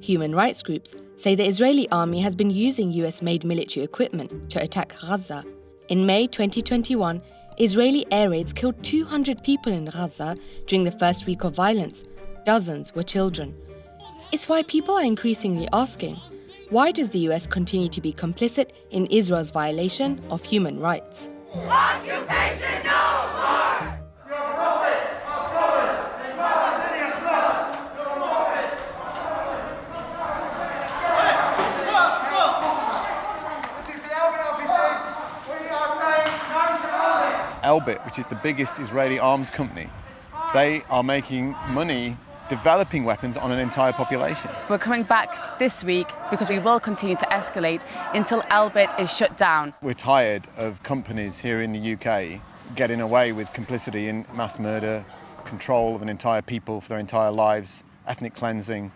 Speaker 3: Human rights groups say the Israeli army has been using US-made military equipment to attack Gaza. In May 2021, Israeli air raids killed 200 people in Gaza during the first week of violence. Dozens were children. It's why people are increasingly asking, why does the US continue to be complicit in Israel's violation of human rights?
Speaker 16: Occupation no more! Your prophets are covered in Palestinian blood! Your prophets This is the Elbit officers. We are saying no to
Speaker 5: Elbit, which is the biggest Israeli arms company, they are making money developing weapons on an entire population.
Speaker 6: We're coming back this week because we will continue to escalate until Elbit is shut down.
Speaker 5: We're tired of companies here in the UK getting away with complicity in mass murder, control of an entire people for their entire lives, ethnic cleansing,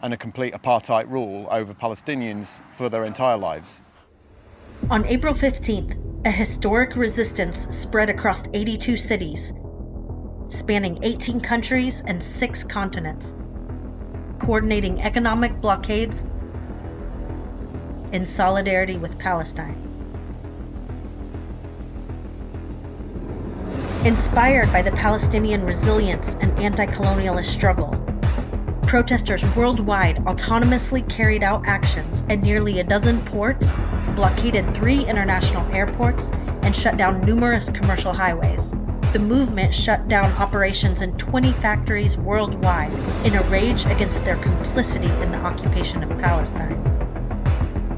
Speaker 5: and a complete apartheid rule over Palestinians for their entire lives.
Speaker 12: On April 15th, a historic resistance spread across 82 cities, spanning 18 countries and 6 continents, coordinating economic blockades in solidarity with Palestine. Inspired by the Palestinian resilience and anti-colonialist struggle, protesters worldwide autonomously carried out actions at nearly a dozen ports, blockaded 3 international airports, and shut down numerous commercial highways. The movement shut down operations in 20 factories worldwide in a rage against their complicity in the occupation of Palestine.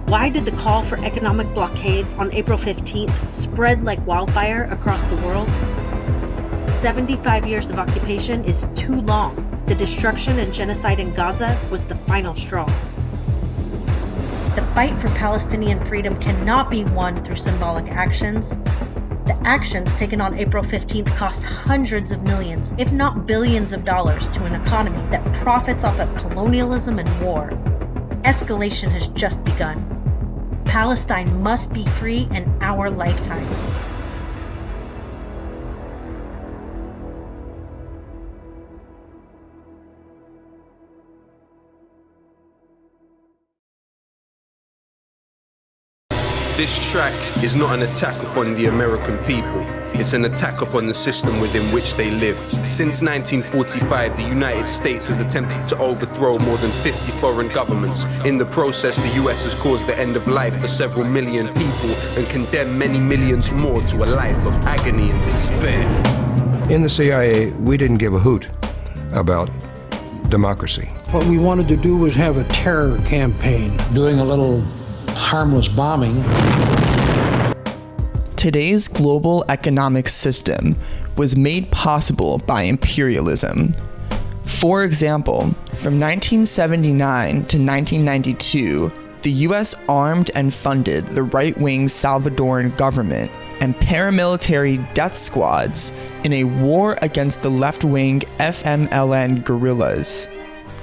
Speaker 12: Why did the call for economic blockades on April 15th spread like wildfire across the world? 75 years of occupation is too long. The destruction and genocide in Gaza was the final straw. The fight for Palestinian freedom cannot be won through symbolic actions. The actions taken on April 15th cost hundreds of millions, if not billions of dollars to an economy that profits off of colonialism and war. Escalation has just begun. Palestine must be free in our lifetime.
Speaker 18: This track is not an attack upon the American people. It's an attack upon the system within which they live. Since 1945, the United States has attempted to overthrow more than 50 foreign governments. In the process, the US has caused the end of life for several million people and condemned many millions more to a life of agony and despair.
Speaker 20: In the CIA, we didn't give a hoot about democracy.
Speaker 21: What we wanted to do was have a terror campaign, doing a little harmless bombing.
Speaker 14: Today's global economic system was made possible by imperialism. For example, from 1979 to 1992, the US armed and funded the right-wing Salvadoran government and paramilitary death squads in a war against the left-wing FMLN guerrillas.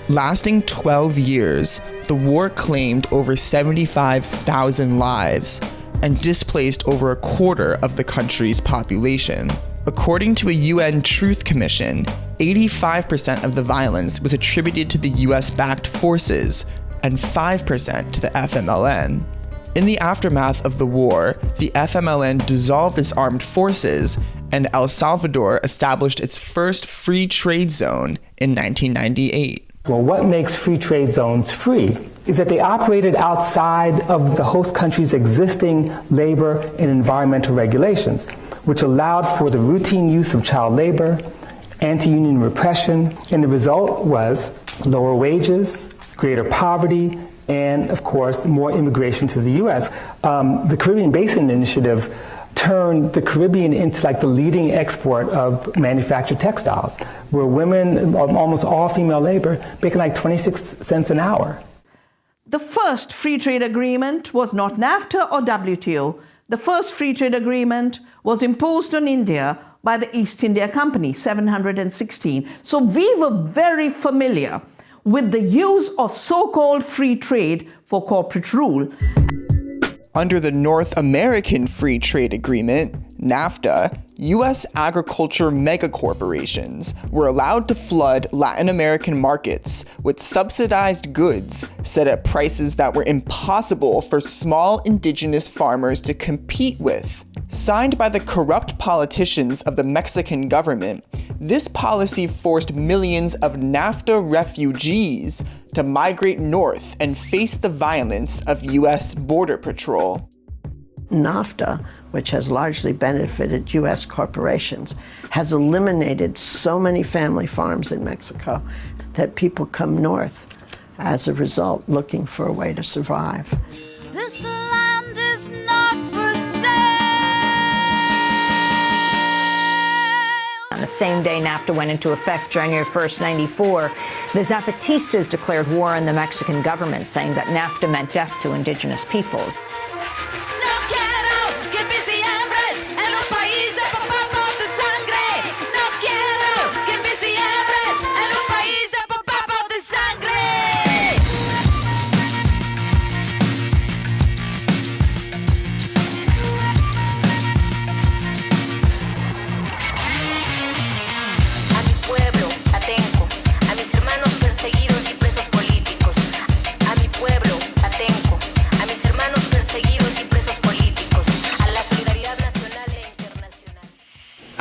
Speaker 14: Lasting 12 years, the war claimed over 75,000 lives and displaced over a quarter of the country's population. According to a UN Truth Commission, 85% of the violence was attributed to the US-backed forces and 5% to the FMLN. In the aftermath of the war, the FMLN dissolved its armed forces, and El Salvador established its first free trade zone in 1998.
Speaker 4: Well, what makes free trade zones free is that they operated outside of the host country's existing labor and environmental regulations, which allowed for the routine use of child labor, anti-union repression, and the result was lower wages, greater poverty, and of course, more immigration to the U.S. The Caribbean Basin Initiative turned the Caribbean into like the leading export of manufactured textiles, where women, almost all female labor, making like 26 cents an hour.
Speaker 7: The first free trade agreement was not NAFTA or WTO. The first free trade agreement was imposed on India by the East India Company, 716. So we were very familiar with the use of so-called free trade for corporate rule.
Speaker 14: Under the North American Free Trade Agreement, NAFTA, U.S. agriculture megacorporations were allowed to flood Latin American markets with subsidized goods set at prices that were impossible for small indigenous farmers to compete with. Signed by the corrupt politicians of the Mexican government, this policy forced millions of NAFTA refugees to migrate north and face the violence of U.S. Border Patrol.
Speaker 9: NAFTA, which has largely benefited U.S. corporations, has eliminated so many family farms in Mexico that people come north as a result looking for a way to survive.
Speaker 16: This land is not for sale.
Speaker 22: On the same day NAFTA went into effect, January 1st, 94, the Zapatistas declared war on the Mexican government, saying that NAFTA meant death to indigenous peoples.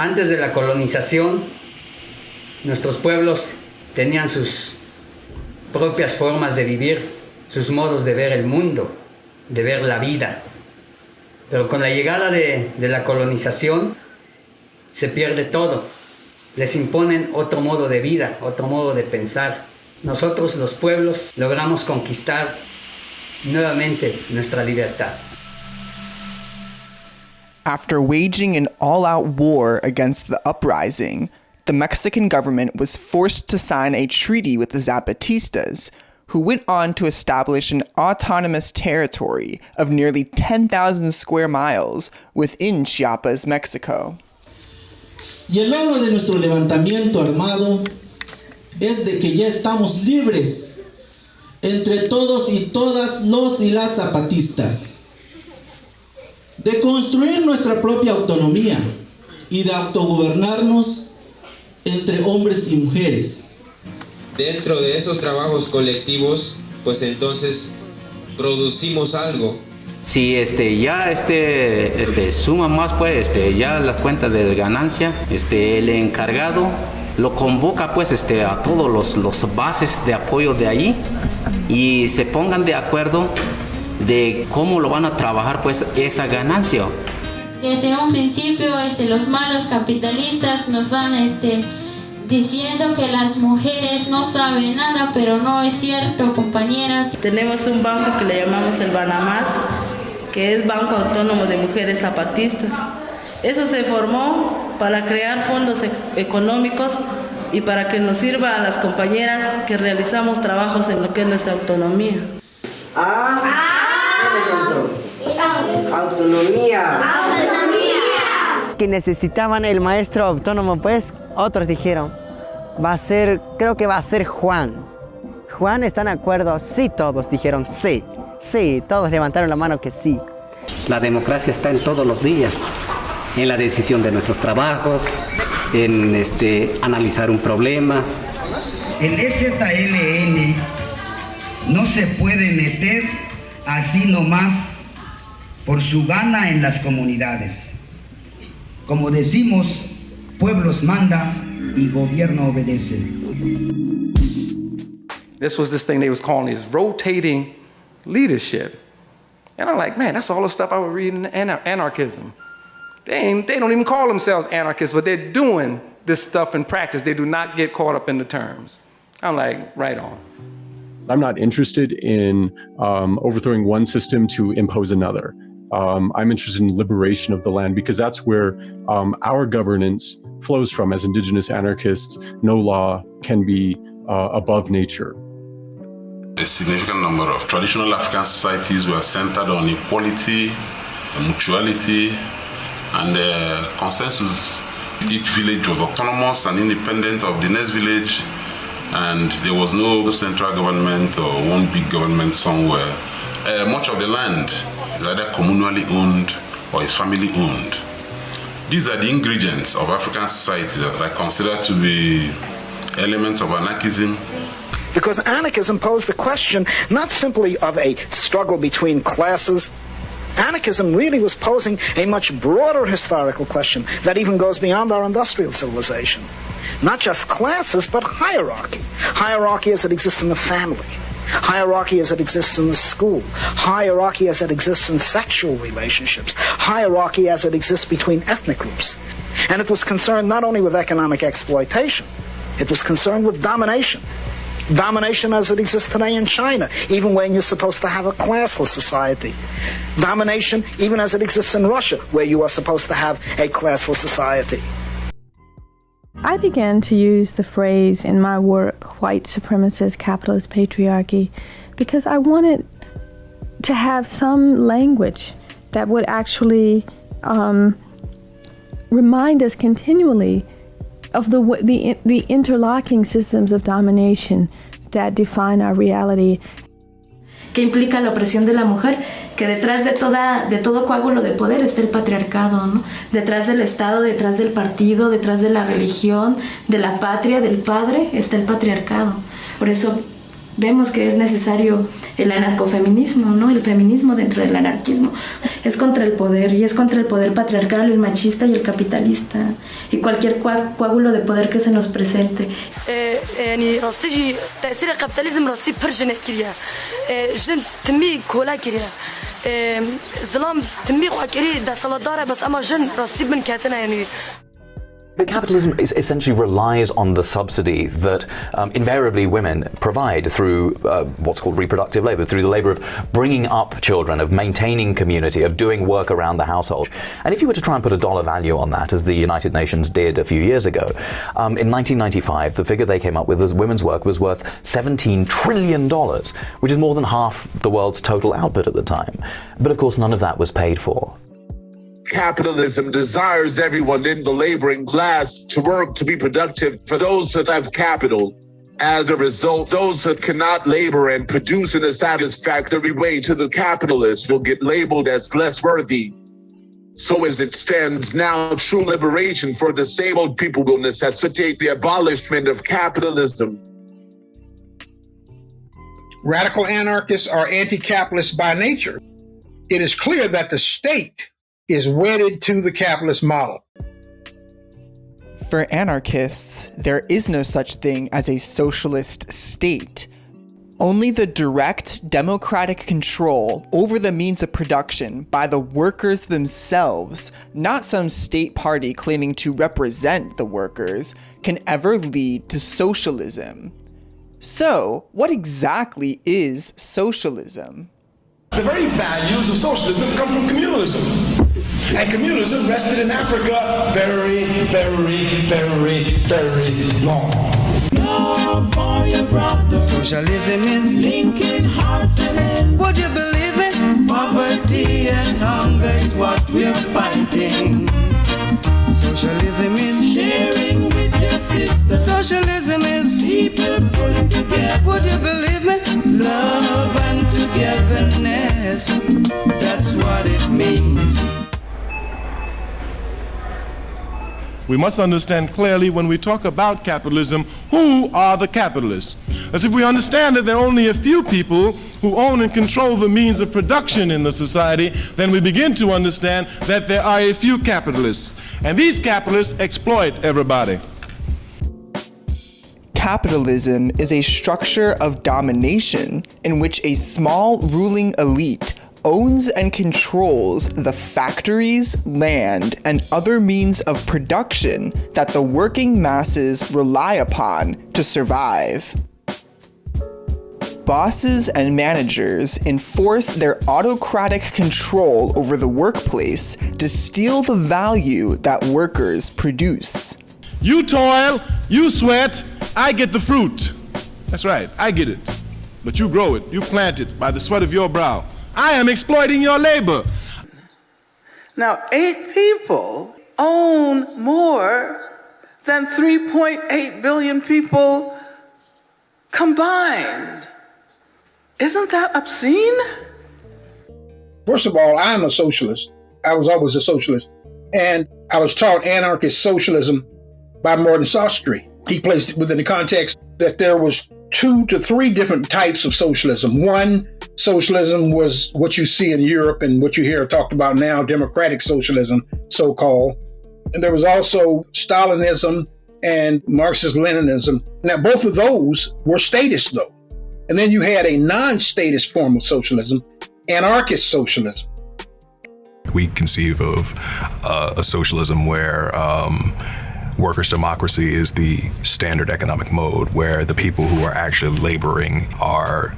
Speaker 23: Antes de la colonización, nuestros pueblos tenían sus propias formas de vivir, sus modos de ver el mundo, de ver la vida. Pero con la llegada de la colonización, se pierde todo. Les imponen otro modo de vida, otro modo de pensar. Nosotros, los pueblos, logramos conquistar nuevamente nuestra libertad.
Speaker 14: After waging an all-out war against the uprising, the Mexican government was forced to sign a treaty with the Zapatistas, who went on to establish an autonomous territory of nearly 10,000 square miles within Chiapas, Mexico.
Speaker 24: Y el logro de nuestro levantamiento armado es de que ya estamos libres entre todos y todas los y las zapatistas, de construir nuestra propia autonomía y de autogobernarnos entre hombres y mujeres.
Speaker 26: Dentro de esos trabajos colectivos, pues entonces producimos algo.
Speaker 27: Si ya suma más, pues ya las cuentas de ganancia, el encargado lo convoca pues a todos los bases de apoyo de ahí y se pongan de acuerdo de cómo lo van a trabajar pues esa ganancia.
Speaker 29: Desde un principio los malos capitalistas nos van diciendo que las mujeres no saben nada, pero no es cierto, compañeras.
Speaker 30: Tenemos un banco que le llamamos el Banamás, que es Banco Autónomo de Mujeres Zapatistas. Eso se formó para crear fondos económicos y para que nos sirva a las compañeras que realizamos trabajos en lo que es nuestra autonomía.
Speaker 1: Autonomía. Que necesitaban el maestro autónomo, pues otros dijeron, creo que va a ser Juan. Juan, ¿están de acuerdo? Sí, todos dijeron sí. Sí, todos levantaron la mano que sí.
Speaker 8: La democracia está en todos los días, en la decisión de nuestros trabajos, en analizar un problema.
Speaker 10: El EZLN no se puede meter así nomás por su gana en las comunidades. Como decimos, pueblos manda y gobierno obedece.
Speaker 11: This was this thing they was calling is rotating leadership. And I'm like, man, that's all the stuff I would read in Anarchism. They don't even call themselves anarchists, but they're doing this stuff in practice. They do not get caught up in the terms. I'm like, right on.
Speaker 13: I'm not interested in overthrowing one system to impose another. I'm interested in liberation of the land because that's where our governance flows from. As indigenous anarchists, no law can be above nature.
Speaker 15: A significant number of traditional African societies were centered on equality, mutuality, and consensus. Each village was autonomous and independent of the next village, and there was no central government or one big government somewhere. Much of the land is either communally owned or is family owned. These are the ingredients of African society that I consider to be elements of anarchism.
Speaker 17: Because anarchism posed the question not simply of a struggle between classes. Anarchism really was posing a much broader historical question that even goes beyond our industrial civilization. Not just classes, but hierarchy. Hierarchy as it exists in the family. Hierarchy as it exists in the school. Hierarchy as it exists in sexual relationships. Hierarchy as it exists between ethnic groups. And it was concerned not only with economic exploitation, it was concerned with domination. Domination as it exists today in China, even when you're supposed to have a classless society. Domination even as it exists in Russia, where you are supposed to have a classless society.
Speaker 19: I began to use the phrase in my work, white supremacist capitalist patriarchy, because I wanted to have some language that would actually remind us continually of the interlocking systems of domination that define our reality.
Speaker 25: Que implica la opresión de la mujer, que detrás de todo coágulo de poder está el patriarcado, ¿no? Detrás del Estado, detrás del partido, detrás de la religión, de la patria, del padre, está el patriarcado. Por eso vemos que es necesario el anarcofeminismo, ¿no? El feminismo dentro del anarquismo. Es contra el poder, y es contra el poder patriarcal, el machista y el capitalista, y cualquier coágulo de poder que se nos presente.
Speaker 28: يعني راستي تأثير الكابيتاليزم راستي برجنة كريا جن تمي كولا كريا ظلام تمي خوا كري دا صلادارة بس أما جن راستي بن كاتنا يعني.
Speaker 31: But capitalism essentially relies on the subsidy that invariably women provide through what's called reproductive labor, through the labor of bringing up children, of maintaining community, of doing work around the household. And if you were to try and put a dollar value on that, as the United Nations did a few years ago, in 1995, the figure they came up with as women's work was worth $17 trillion, which is more than half the world's total output at the time. But of course, none of that was paid for.
Speaker 32: Capitalism desires everyone in the laboring class to work to be productive for those that have capital. As a result, those that cannot labor and produce in a satisfactory way to the capitalists will get labeled as less worthy. So as it stands now, true liberation for disabled people will necessitate the abolishment of capitalism.
Speaker 33: Radical anarchists are anti-capitalist by nature. It is clear that the state is wedded to the capitalist model.
Speaker 14: For anarchists, there is no such thing as a socialist state. Only the direct democratic control over the means of production by the workers themselves, not some state party claiming to represent the workers, can ever lead to socialism. So, what exactly is socialism?
Speaker 34: The very values of socialism come from communalism.
Speaker 2: And communalism rested in Africa very, very, very, very long.
Speaker 3: Love for your brother. Socialism is linking hearts and heads. Would you believe me? Poverty and hunger is what we're fighting. Socialism is sharing with your sister. Socialism is people pulling together. Would you believe me? Love and togetherness. That's what it means.
Speaker 2: We must understand clearly when we talk about capitalism, who are the capitalists? As if we understand that there are only a few people who own and control the means of production in the society, then we begin to understand that there are a few capitalists. And these capitalists exploit everybody.
Speaker 14: Capitalism is a structure of domination in which a small ruling elite owns and controls the factories, land, and other means of production that the working masses rely upon to survive. Bosses and managers enforce their autocratic control over the workplace to steal the value that workers produce.
Speaker 2: You toil, you sweat, I get the fruit. That's right, I get it. But you grow it, you plant it by the sweat of your brow. I am exploiting your labor.
Speaker 4: Now, 8 people own more than 3.8 billion people combined. Isn't that obscene?
Speaker 33: First of all, I'm a socialist. I was always a socialist. And I was taught anarchist socialism by Martin Sostre. He placed it within the context that there was 2 to 3 different types of socialism. One, socialism was what you see in Europe and what you hear talked about now, democratic socialism, so-called. And there was also Stalinism and Marxist-Leninism. Now, both of those were statist, though. And then you had a non-statist form of socialism, anarchist socialism.
Speaker 5: We conceive of a socialism where workers' democracy is the standard economic mode, where the people who are actually laboring are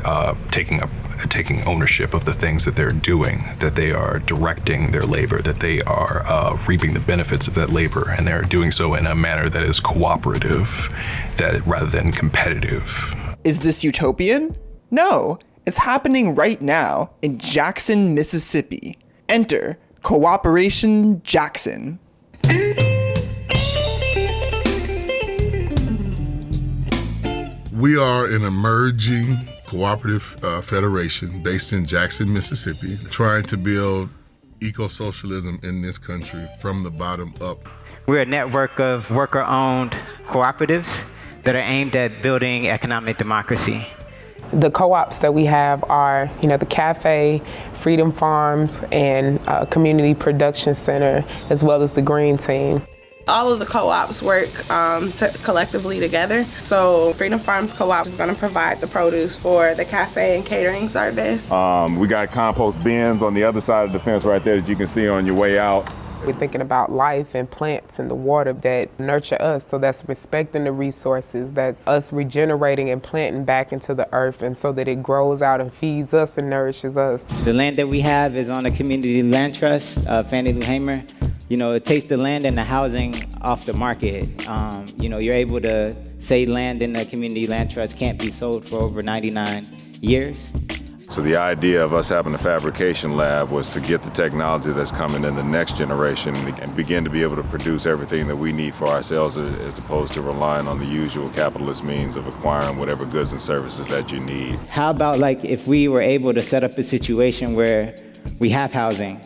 Speaker 5: taking ownership of the things that they're doing, that they are directing their labor, that they are reaping the benefits of that labor, and they're doing so in a manner that is cooperative, that rather than competitive.
Speaker 14: Is this utopian? No, it's happening right now in Jackson, Mississippi. Enter Cooperation Jackson.
Speaker 6: We are an emerging cooperative federation based in Jackson, Mississippi, trying to build eco-socialism in this country from the bottom up.
Speaker 7: We're a network of worker-owned cooperatives that are aimed at building economic democracy.
Speaker 9: The co-ops that we have are, the Cafe, Freedom Farms, and Community Production Center, as well as the Green Team.
Speaker 12: All of the co-ops work collectively together. So Freedom Farms Co-op is going to provide the produce for the cafe and catering service.
Speaker 16: We got compost bins on the other side of the fence right there that you can see on your way out.
Speaker 9: We're thinking about life and plants and the water that nurture us. So that's respecting the resources. That's us regenerating and planting back into the earth, and so that it grows out and feeds us and nourishes us.
Speaker 18: The land that we have is on a community land trust, Fannie Lou Hamer. It takes the land and the housing off the market. You're able to say land in the community land trust can't be sold for over 99 years.
Speaker 16: So the idea of us having a fabrication lab was to get the technology that's coming in the next generation and begin to be able to produce everything that we need for ourselves, as opposed to relying on the usual capitalist means of acquiring whatever goods and services that you need.
Speaker 18: How about if we were able to set up a situation where we have housing,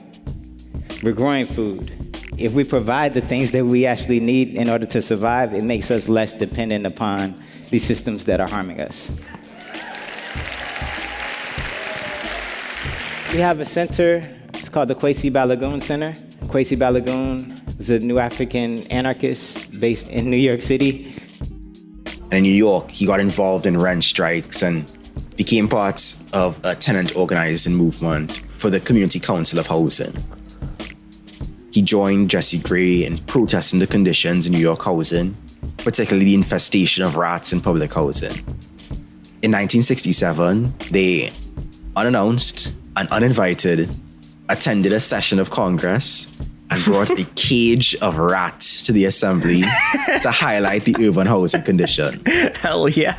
Speaker 18: we're growing food. If we provide the things that we actually need in order to survive, it makes us less dependent upon these systems that are harming us. We have a center, it's called the Kwesi Balagoon Center. Kwesi Balagoon is a New African anarchist based in New York City.
Speaker 20: In New York, he got involved in rent strikes and became part of a tenant organizing movement for the Community Council of Housing. He joined Jesse Gray in protesting the conditions in New York housing, particularly the infestation of rats in public housing. In 1967, they, unannounced and uninvited, attended a session of Congress and brought a cage of rats to the assembly to highlight the urban housing condition.
Speaker 1: Hell yeah.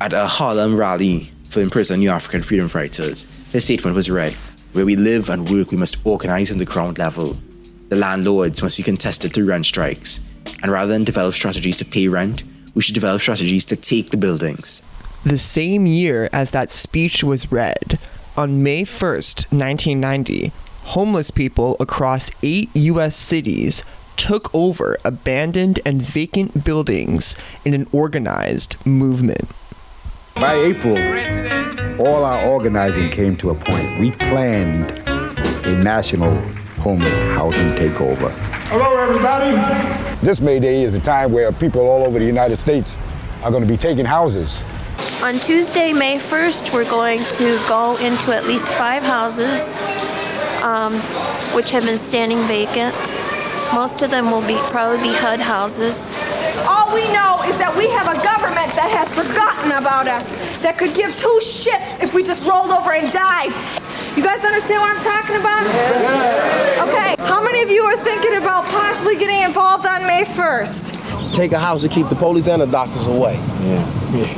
Speaker 20: At a Harlem rally for imprisoned New African freedom fighters, his statement was read, "Where we live and work, we must organize on the ground level. The landlords must be contested through rent strikes. And rather than develop strategies to pay rent, we should develop strategies to take the buildings."
Speaker 14: The same year as that speech was read, on May 1st, 1990, homeless people across 8 U.S. cities took over abandoned and vacant buildings in an organized movement.
Speaker 8: By April, all our organizing came to a point. We planned a national homeless housing takeover.
Speaker 10: Hello, everybody.
Speaker 8: This May Day is a time where people all over the United States are going to be taking houses.
Speaker 11: On Tuesday, May 1st, we're going to go into at least 5 houses, which have been standing vacant. Most of them will probably be HUD houses.
Speaker 13: All we know is that we have a government that has forgotten about us, that could give 2 shits if we just rolled over and died. You guys understand what I'm talking about? Yeah. Okay, how many of you are thinking about possibly getting involved on May 1st?
Speaker 10: Take a house to keep the police and the doctors away.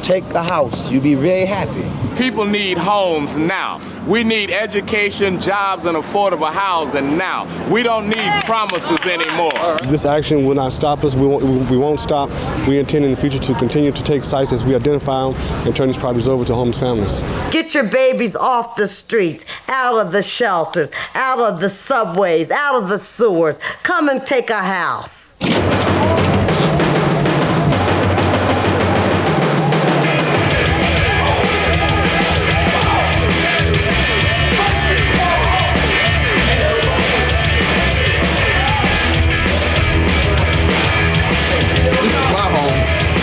Speaker 10: Take a house. You'll be very happy.
Speaker 21: People need homes now. We need education, jobs, and affordable housing now. We don't need promises anymore.
Speaker 10: This action will not stop us. We won't stop. We intend in the future to continue to take sites as we identify them and turn these properties over to homeless families.
Speaker 22: Get your babies off the streets, out of the shelters, out of the subways, out of the sewers. Come and take a house.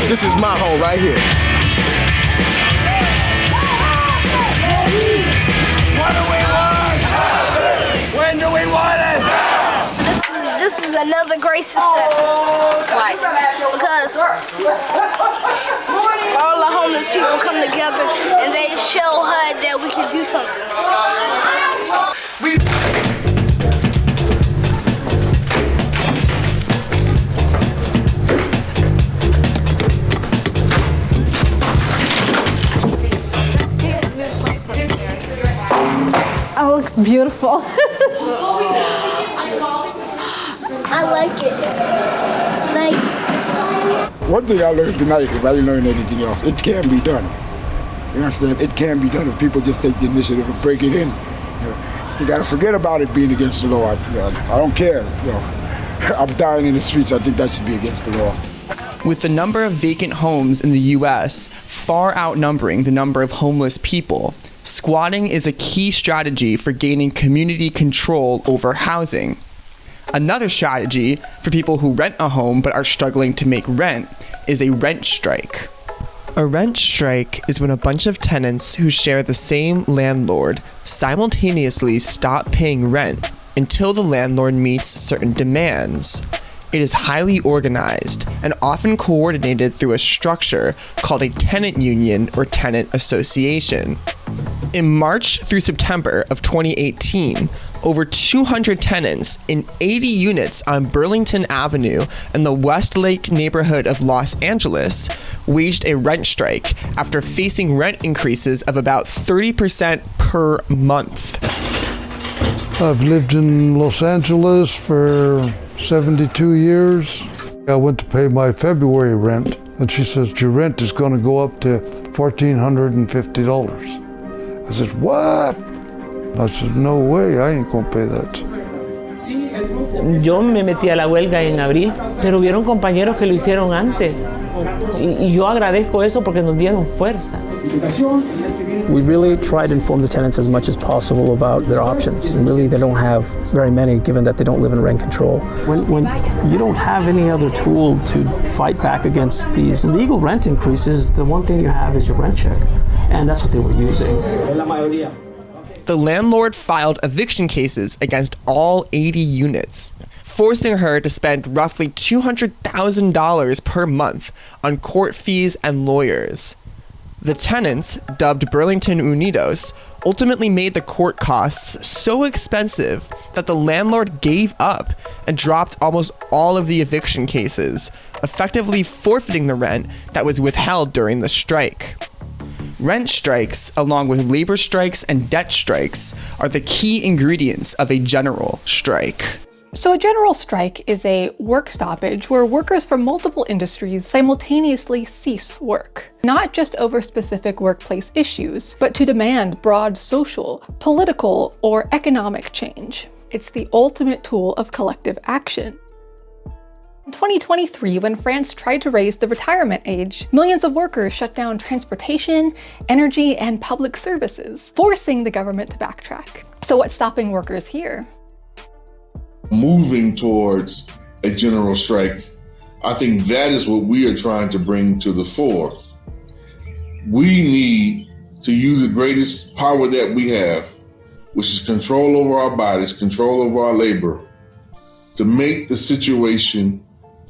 Speaker 10: This is my home right here.
Speaker 21: What do we want? When do we want it?
Speaker 23: This is another great success. Why? Because all the homeless people come together and they show HUD that we can do something.
Speaker 24: Oh, it looks beautiful.
Speaker 23: I like it. It's nice.
Speaker 8: One thing I learned tonight, if I didn't learn anything else, it can be done. You understand? It can be done if people just take the initiative and break it in. You gotta forget about it being against the law. I don't care. I'm dying in the streets. I think that should be against the law.
Speaker 14: With the number of vacant homes in the U.S. far outnumbering the number of homeless people, squatting is a key strategy for gaining community control over housing. Another strategy for people who rent a home but are struggling to make rent is a rent strike. A rent strike is when a bunch of tenants who share the same landlord simultaneously stop paying rent until the landlord meets certain demands. It is highly organized and often coordinated through a structure called a tenant union or tenant association. In March through September of 2018, over 200 tenants in 80 units on Burlington Avenue in the Westlake neighborhood of Los Angeles waged a rent strike after facing rent increases of about 30% per month.
Speaker 26: I've lived in Los Angeles for 72 years. I went to pay my February rent, and she says, your rent is going to go up to $1,450. I said, what? I said, no way, I ain't going to pay that.
Speaker 27: Yo me metí a la huelga en abril, pero hubieron compañeros que lo hicieron antes. Y yo agradezco eso porque nos dieron fuerza.
Speaker 29: We really try to inform the tenants as much as possible about their options. And really, they don't have very many, given that they don't live in rent control. When you don't have any other tool to fight back against these illegal rent increases, the one thing you have is your rent check. And that's what they were using.
Speaker 14: The landlord filed eviction cases against all 80 units, forcing her to spend roughly $200,000 per month on court fees and lawyers. The tenants, dubbed Burlington Unidos, ultimately made the court costs so expensive that the landlord gave up and dropped almost all of the eviction cases, effectively forfeiting the rent that was withheld during the strike. Rent strikes, along with labor strikes and debt strikes, are the key ingredients of a general strike.
Speaker 1: So a general strike is a work stoppage where workers from multiple industries simultaneously cease work, not just over specific workplace issues, but to demand broad social, political, or economic change. It's the ultimate tool of collective action. In 2023, when France tried to raise the retirement age, millions of workers shut down transportation, energy, and public services, forcing the government to backtrack. So what's stopping workers here?
Speaker 6: Moving towards a general strike, I think that is what we are trying to bring to the fore. We need to use the greatest power that we have, which is control over our bodies, control over our labor, to make the situation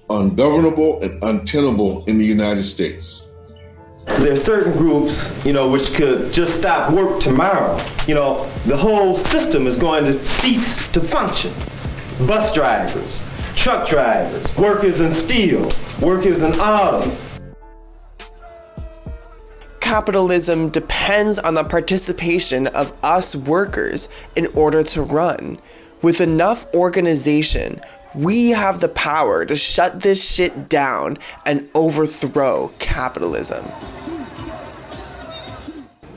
Speaker 6: ungovernable and untenable in the United States.
Speaker 2: There are certain groups, which could just stop work tomorrow. The whole system is going to cease to function. Bus drivers, truck drivers, workers in steel, workers in auto.
Speaker 14: Capitalism depends on the participation of us workers in order to run. With enough organization, we have the power to shut this shit down and overthrow capitalism.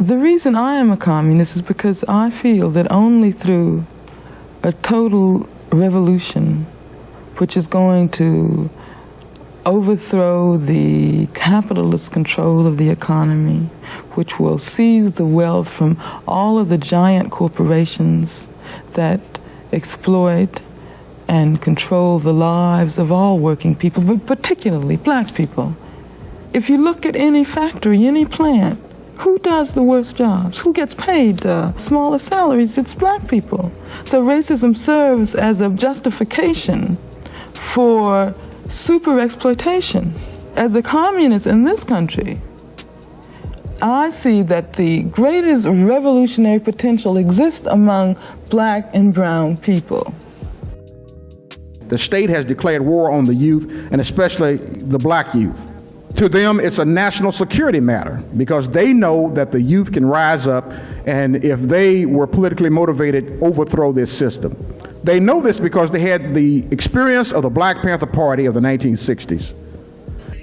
Speaker 3: The reason I am a communist is because I feel that only through a total revolution, which is going to overthrow the capitalist control of the economy, which will seize the wealth from all of the giant corporations that exploit and control the lives of all working people, but particularly black people. If you look at any factory, any plant, who does the worst jobs? Who gets paid smaller salaries? It's black people. So racism serves as a justification for super exploitation. As a communist in this country, I see that the greatest revolutionary potential exists among black and brown people.
Speaker 4: The state has declared war on the youth, and especially the black youth. To them, it's a national security matter because they know that the youth can rise up and, if they were politically motivated, overthrow this system. They know this because they had the experience of the Black Panther Party of the 1960s.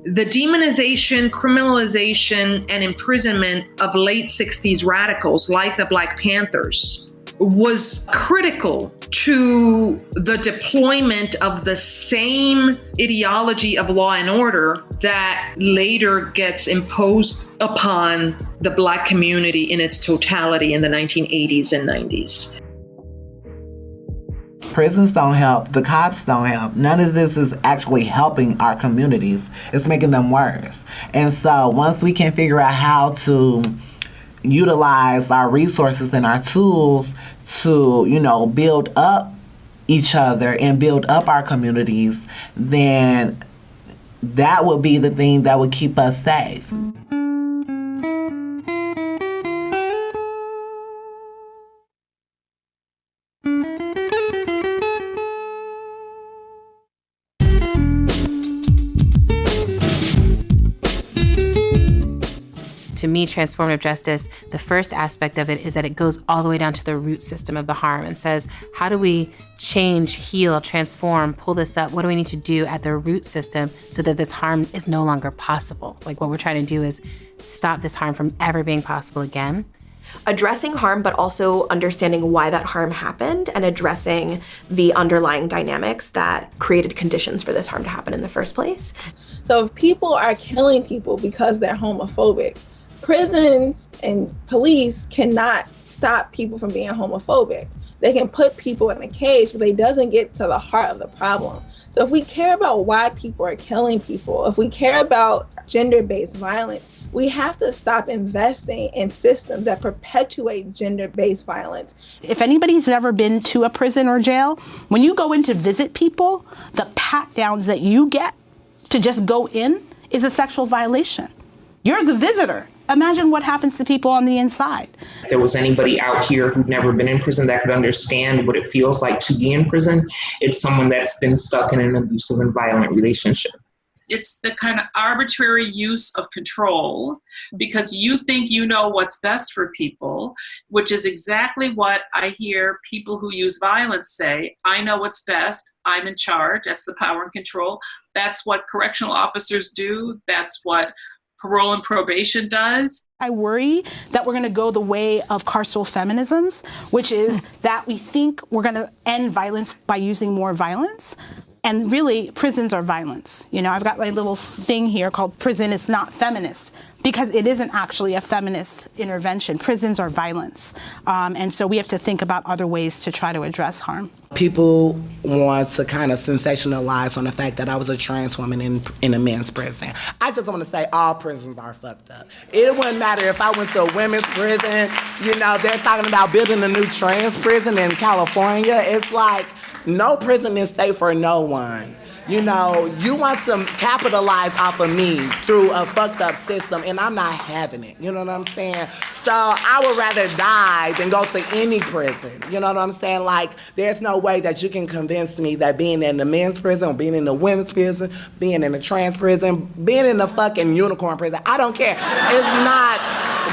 Speaker 15: The demonization, criminalization, and imprisonment of late 60s radicals like the Black Panthers was critical to the deployment of the same ideology of law and order that later gets imposed upon the Black community in its totality in the 1980s and 90s.
Speaker 17: Prisons don't help, the cops don't help. None of this is actually helping our communities. It's making them worse. And so once we can figure out how to utilize our resources and our tools to, build up each other and build up our communities, then that would be the thing that would keep us safe.
Speaker 19: To me, transformative justice, the first aspect of it is that it goes all the way down to the root system of the harm and says, how do we change, heal, transform, pull this up? What do we need to do at the root system so that this harm is no longer possible? Like, what we're trying to do is stop this harm from ever being possible again.
Speaker 25: Addressing harm, but also understanding why that harm happened and addressing the underlying dynamics that created conditions for this harm to happen in the first place.
Speaker 12: So if people are killing people because they're homophobic, prisons and police cannot stop people from being homophobic. They can put people in a cage, but they doesn't get to the heart of the problem. So if we care about why people are killing people, if we care about gender-based violence, we have to stop investing in systems that perpetuate gender-based violence.
Speaker 28: If anybody's ever been to a prison or jail, when you go in to visit people, the pat-downs that you get to just go in is a sexual violation. You're the visitor. imagine what happens to people on the inside.
Speaker 5: If there was anybody out here who'd never been in prison that could understand what it feels like to be in prison, it's someone that's been stuck in an abusive and violent relationship.
Speaker 7: It's the kind of arbitrary use of control because you think you know what's best for people, which is exactly what I hear people who use violence say. I know what's best. I'm in charge. That's the power and control. That's what correctional officers do. That's what parole and probation does.
Speaker 28: I worry that we're going to go the way of carceral feminisms, which is that we think we're going to end violence by using more violence. And really, prisons are violence. You know, I've got my little thing here called Prison is Not Feminist, because it isn't actually a feminist intervention. Prisons are violence. And so we have to think about other ways to try to address harm.
Speaker 17: People want to kind of sensationalize on the fact that I was a trans woman in a men's prison. I just want to say all prisons are fucked up. It wouldn't matter if I went to a women's prison. You know, they're talking about building a new trans prison in California. It's like, no prison is safe for no one. You know, you want to capitalize off of me through a fucked up system, and I'm not having it. You know what I'm saying? So I would rather die than go to any prison. You know what I'm saying? Like, there's no way that you can convince me that being in the men's prison, or being in the women's prison, being in the trans prison, being in the fucking unicorn prison, I don't care. It's not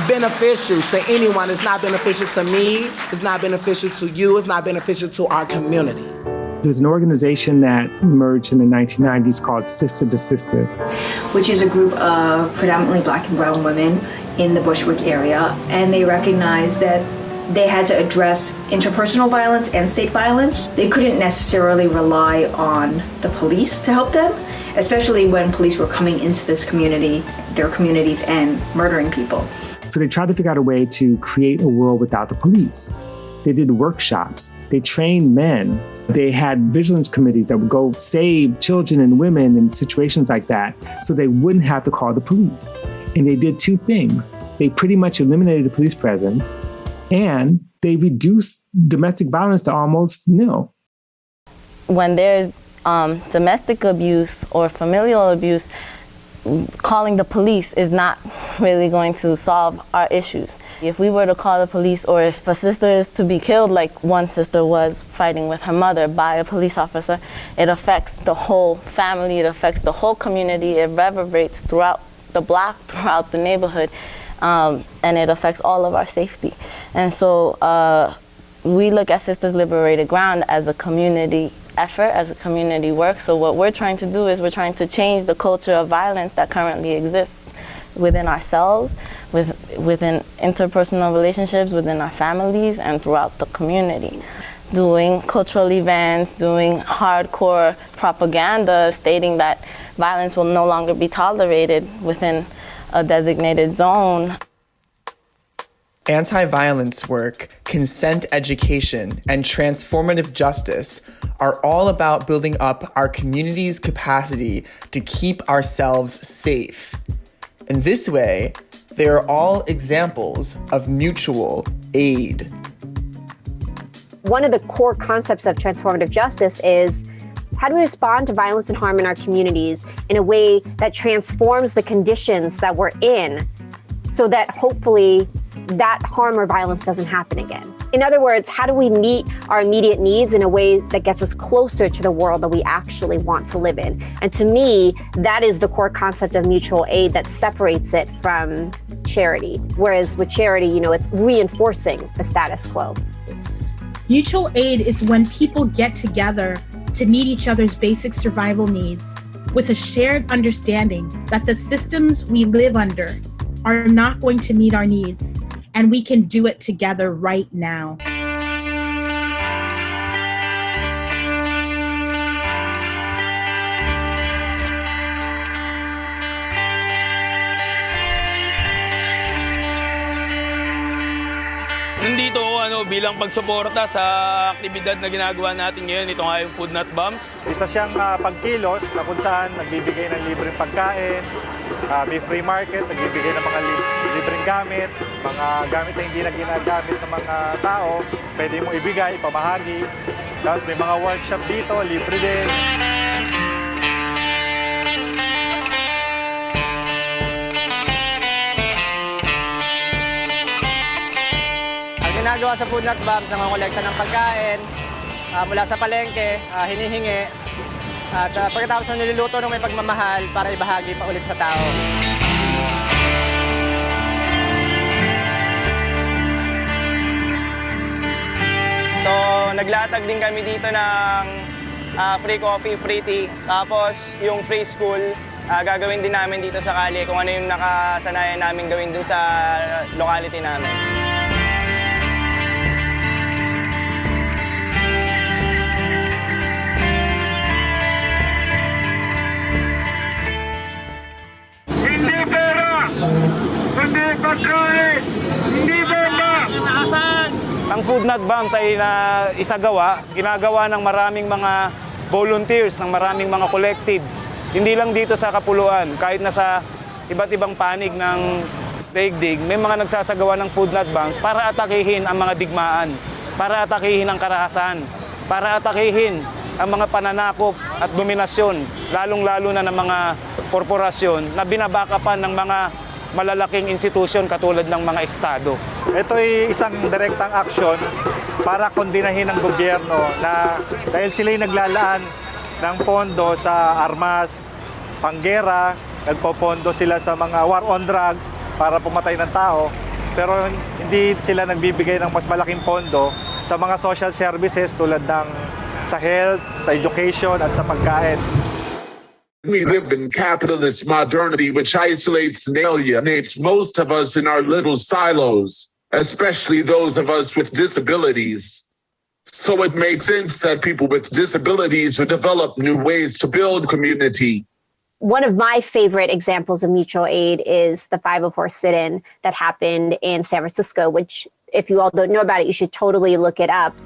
Speaker 17: beneficial to anyone. It's not beneficial to me. It's not beneficial to you. It's not beneficial to our community.
Speaker 9: There's an organization that emerged in the 1990s called Sista II Sista,
Speaker 11: which is a group of predominantly Black and brown women in the Bushwick area, and they recognized that they had to address interpersonal violence and state violence. They couldn't necessarily rely on the police to help them, especially when police were coming into this community, their communities, and murdering people.
Speaker 9: So they tried to figure out a way to create a world without the police. They did workshops. They trained men. They had vigilance committees that would go save children and women in situations like that so they wouldn't have to call the police. And they did two things. They pretty much eliminated the police presence and they reduced domestic violence to almost nil.
Speaker 13: When there's domestic abuse or familial abuse, calling the police is not really going to solve our issues. If we were to call the police, or if a sister is to be killed, like one sister was fighting with her mother by a police officer, it affects the whole family, it affects the whole community, it reverberates throughout the block, throughout the neighborhood, and it affects all of our safety. And so we look at Sisters Liberated Ground as a community effort, as a community work. So what we're trying to do is we're trying to change the culture of violence that currently exists within ourselves, within interpersonal relationships, within our families, and throughout the community. Doing cultural events, doing hardcore propaganda stating that violence will no longer be tolerated within a designated zone.
Speaker 14: Anti-violence work, consent education, and transformative justice are all about building up our community's capacity to keep ourselves safe. In this way, they are all examples of mutual aid.
Speaker 16: One of the core concepts of transformative justice is how do we respond to violence and harm in our communities in a way that transforms the conditions that we're in so that hopefully that harm or violence doesn't happen again. In other words, how do we meet our immediate needs in a way that gets us closer to the world that we actually want to live in? And to me, that is the core concept of mutual aid that separates it from charity. Whereas with charity, you know, it's reinforcing the status quo.
Speaker 18: Mutual aid is when people get together to meet each other's basic survival needs with a shared understanding that the systems we live under are not going to meet our needs, and we can do it together right now.
Speaker 20: Nandito ako bilang pagsuporta sa aktibidad na ginagawa natin ngayon. Ito nga yung Food Not Bombs.
Speaker 22: Isa siyang pagkilos na kung saan nagbibigay ng libreng pagkain, may free market, nagbibigay ng mga libreng gamit, mga gamit na hindi na ginagamit ng mga tao, pwede mong ibigay, ipamahagi. Tapos may mga workshop dito, libre din.
Speaker 1: ginagawa sa Food Not Bombs, nangongolekta ng pagkain mula sa palengke, hinihingi. At pagkatapos na niluluto ng may pagmamahal para ibahagi pa ulit sa tao.
Speaker 8: So, naglatag din kami dito ng free coffee, free tea. Tapos, yung free school, gagawin din namin dito sa Kali kung ano yung nakasanayan namin gawin dun sa locality namin.
Speaker 10: Hindi pera! Hindi pagkain! Hindi bomba!
Speaker 22: Ang Food Not Bombs ay ginagawa ng maraming mga volunteers, ng maraming mga collectives. Hindi lang dito sa Kapuluan, kahit nasa iba't ibang panig ng daigdig, may mga nagsasagawa ng Food Not Bombs para atakihin ang mga digmaan, para atakihin ang karahasan, para atakihin ang mga pananakop at dominasyon, lalong-lalo na ng mga korporasyon na binabakapan ng mga malalaking institusyon katulad ng mga estado. Ito ay isang direktang aksyon para kondinahin ng gobyerno na dahil sila'y naglalaan ng pondo sa armas, panggera, nagpopondo sila sa mga war on drugs para pumatay ng tao, pero hindi sila nagbibigay ng mas malaking pondo sa mga social services tulad ng sa health, sa education at sa pagkain.
Speaker 21: We live in capitalist modernity, which isolates and alienates most of us in our little silos, especially those of us with disabilities. So it makes sense that people with disabilities would develop new ways to build community.
Speaker 16: One of my favorite examples of mutual aid is the 504 sit-in that happened in San Francisco, which if you all don't know about it, you should totally look it up.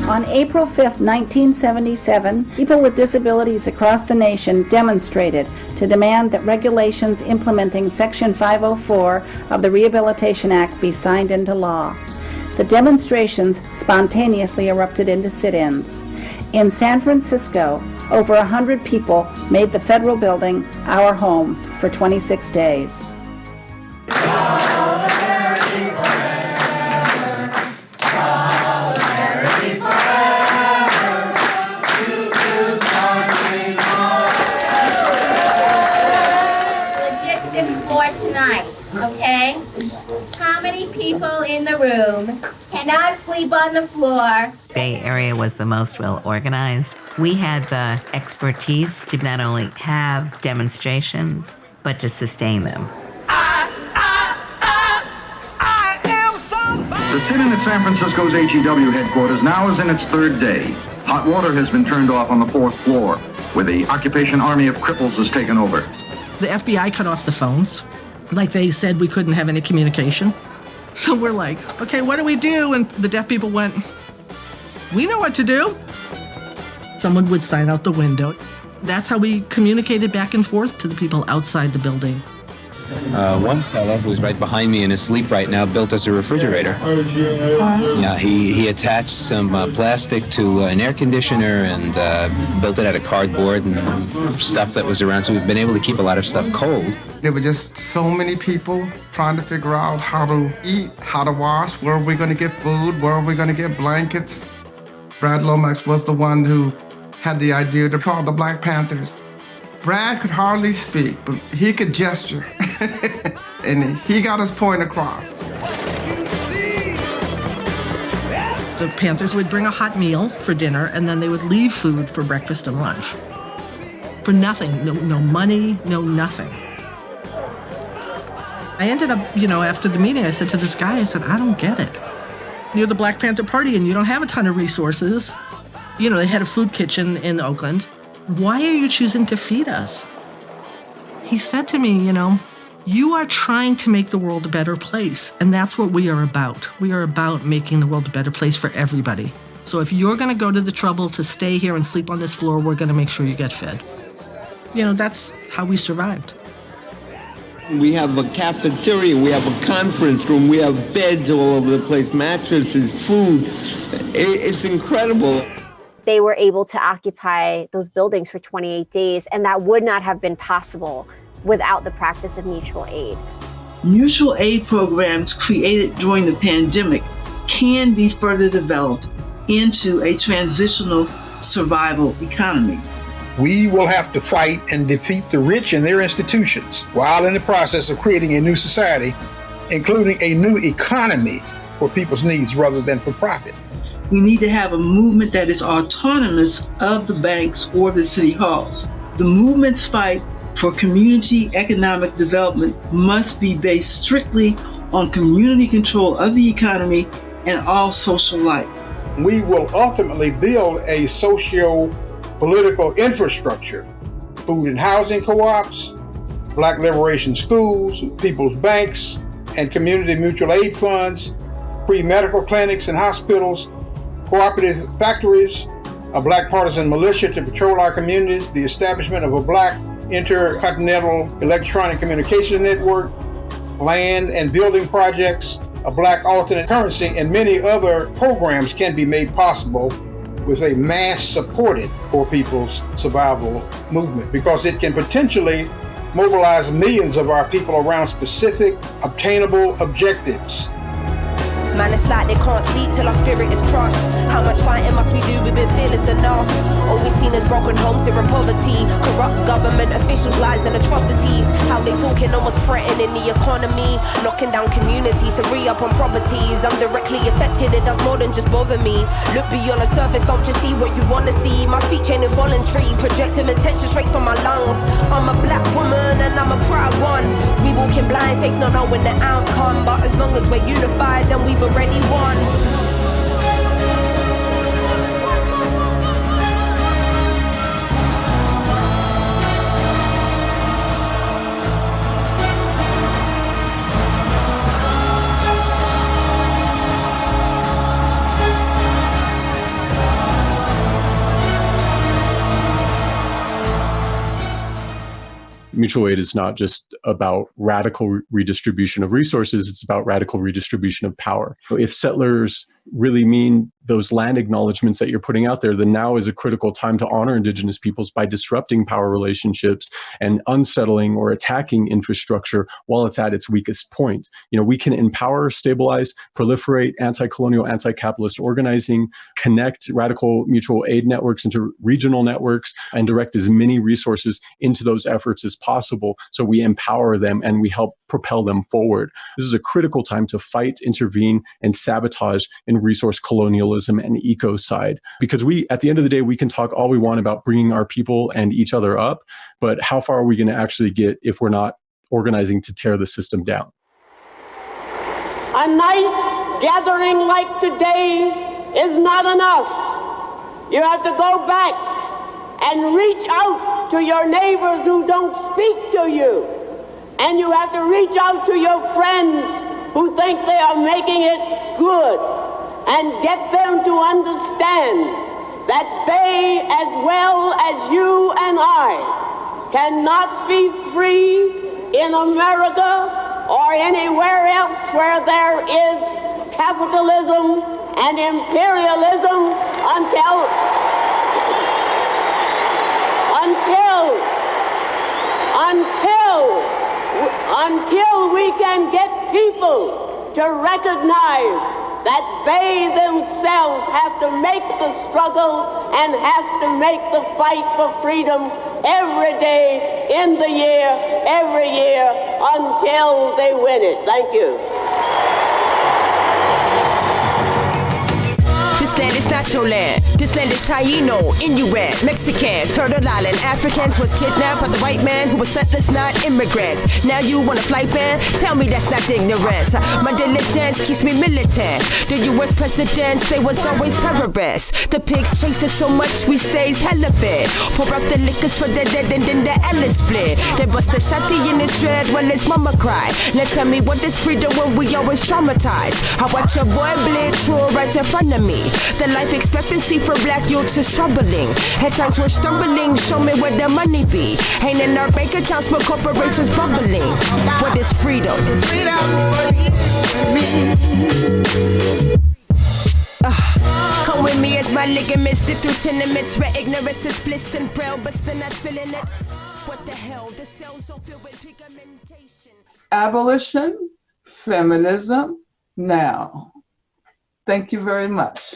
Speaker 23: On April 5th, 1977, people with disabilities across the nation demonstrated to demand that regulations implementing Section 504 of the Rehabilitation Act be signed into law. The demonstrations spontaneously erupted into sit-ins. In San Francisco, over 100 people made the federal building our home for 26 days.
Speaker 24: Okay? How many people in the room cannot sleep on the floor?
Speaker 26: Bay Area was the most well organized. We had the expertise to not only have demonstrations, but to sustain them.
Speaker 27: The sit-in at San Francisco's HEW headquarters now is in its third day. Hot water has been turned off on the 4th floor, where the occupation army of cripples has taken over.
Speaker 29: The FBI cut off the phones. Like they said we couldn't have any communication. So we're like, okay, what do we do? And the deaf people went, we know what to do. Someone would sign out the window. That's how we communicated back and forth to the people outside the building.
Speaker 30: One fellow who's right behind me and asleep right now built us a refrigerator. Yeah, he attached some plastic to an air conditioner and built it out of cardboard and stuff that was around, so we've been able to keep a lot of stuff cold.
Speaker 31: There were just so many people trying to figure out how to eat, how to wash, where are we going to get food, where are we going to get blankets. Brad Lomax was the one who had the idea to call the Black Panthers. Brad could hardly speak, but he could gesture. And he got his point across.
Speaker 29: The Panthers would bring a hot meal for dinner, and then they would leave food for breakfast and lunch. For nothing, no money, no nothing. I ended up, after the meeting, I said to this guy, I said, I don't get it. You're the Black Panther Party and you don't have a ton of resources. They had a food kitchen in Oakland. Why are you choosing to feed us? He said to me, you are trying to make the world a better place, and that's what we are about. We are about making the world a better place for everybody. So if you're going to go to the trouble to stay here and sleep on this floor, we're going to make sure you get fed. That's how we survived.
Speaker 32: We have a cafeteria, we have a conference room, we have beds all over the place, mattresses, food. It's incredible.
Speaker 16: They were able to occupy those buildings for 28 days, and that would not have been possible without the practice of mutual aid.
Speaker 33: Mutual aid programs created during the pandemic
Speaker 29: can be further developed into a transitional survival economy.
Speaker 2: We will have to fight and defeat the rich and their institutions while in the process of creating a new society, including a new economy for people's needs rather than for profit.
Speaker 29: We need to have a movement that is autonomous of the banks or the city halls. The movement's fight for community economic development must be based strictly on community control of the economy and all social life.
Speaker 2: We will ultimately build a socio-political infrastructure, food and housing co-ops, Black liberation schools, people's banks, and community mutual aid funds, free medical clinics and hospitals, cooperative factories, a Black partisan militia to patrol our communities, the establishment of a Black intercontinental electronic communications network, land and building projects, a Black alternate currency, and many other programs can be made possible with a mass-supported poor people's survival movement, because it can potentially mobilize millions of our people around specific, obtainable objectives.
Speaker 3: Man, it's like they can't sleep till our spirit is crushed. How much fighting must we do? We've been fearless enough. Always seen as broken homes here in poverty. Corrupt government officials, lies and atrocities. How they talking almost threatening the economy. Knocking down communities to re-up on properties. I'm directly affected, it does more than just bother me. Look beyond the surface, don't just see what you wanna see. My speech ain't involuntary, projecting attention straight from my lungs. I'm a Black woman and I'm a proud one. We walk in blind faith, not knowing the outcome. But as long as we're unified, then we've already won.
Speaker 4: Mutual aid is not just about radical redistribution of resources, it's about radical redistribution of power. If settlers really mean those land acknowledgements that you're putting out there, then now is a critical time to honor Indigenous peoples by disrupting power relationships and unsettling or attacking infrastructure while it's at its weakest point. We can empower, stabilize, proliferate anti-colonial, anti-capitalist organizing, connect radical mutual aid networks into regional networks, and direct as many resources into those efforts as possible so we empower them and we help propel them forward. This is a critical time to fight, intervene, and sabotage in resource colonialism and ecocide. Because at the end of the day, we can talk all we want about bringing our people and each other up, but how far are we going to actually get if we're not organizing to tear the system down?
Speaker 5: A nice gathering like today is not enough. You have to go back and reach out to your neighbors who don't speak to you. And you have to reach out to your friends who think they are making it good and get them to understand that they, as well as you and I, cannot be free in America or anywhere else where there is capitalism and imperialism until we can get people to recognize that they themselves have to make the struggle and have to make the fight for freedom every day in the year, every year, until they win it. Thank you.
Speaker 3: This land is not your land. This land is Taino, Inuit, Mexican, Turtle Island. Africans was kidnapped by the white man who was settlers, not immigrants. Now you want a flight ban? Tell me that's not ignorance. My diligence keeps me militant. The U.S. presidents, they was always terrorists. The pigs chase us so much we stays hella fed. Pour up the liquors for the dead and then the Ellis split. They bust the shotty in his dread while his mama cried. Now tell me what is freedom when we always traumatized? I watch your boy bleed true right in front of me. The life expectancy for black youths is troubling. At times we're stumbling, show me where the money be. Ain't in our bank accounts, but corporations bubbling. What is freedom? Come with me as my ligaments dip through tenements where ignorance is bliss and braille, but still not feeling it. What the hell? The cells so filled with pigmentation.
Speaker 6: Abolition, feminism, now. Thank you very much.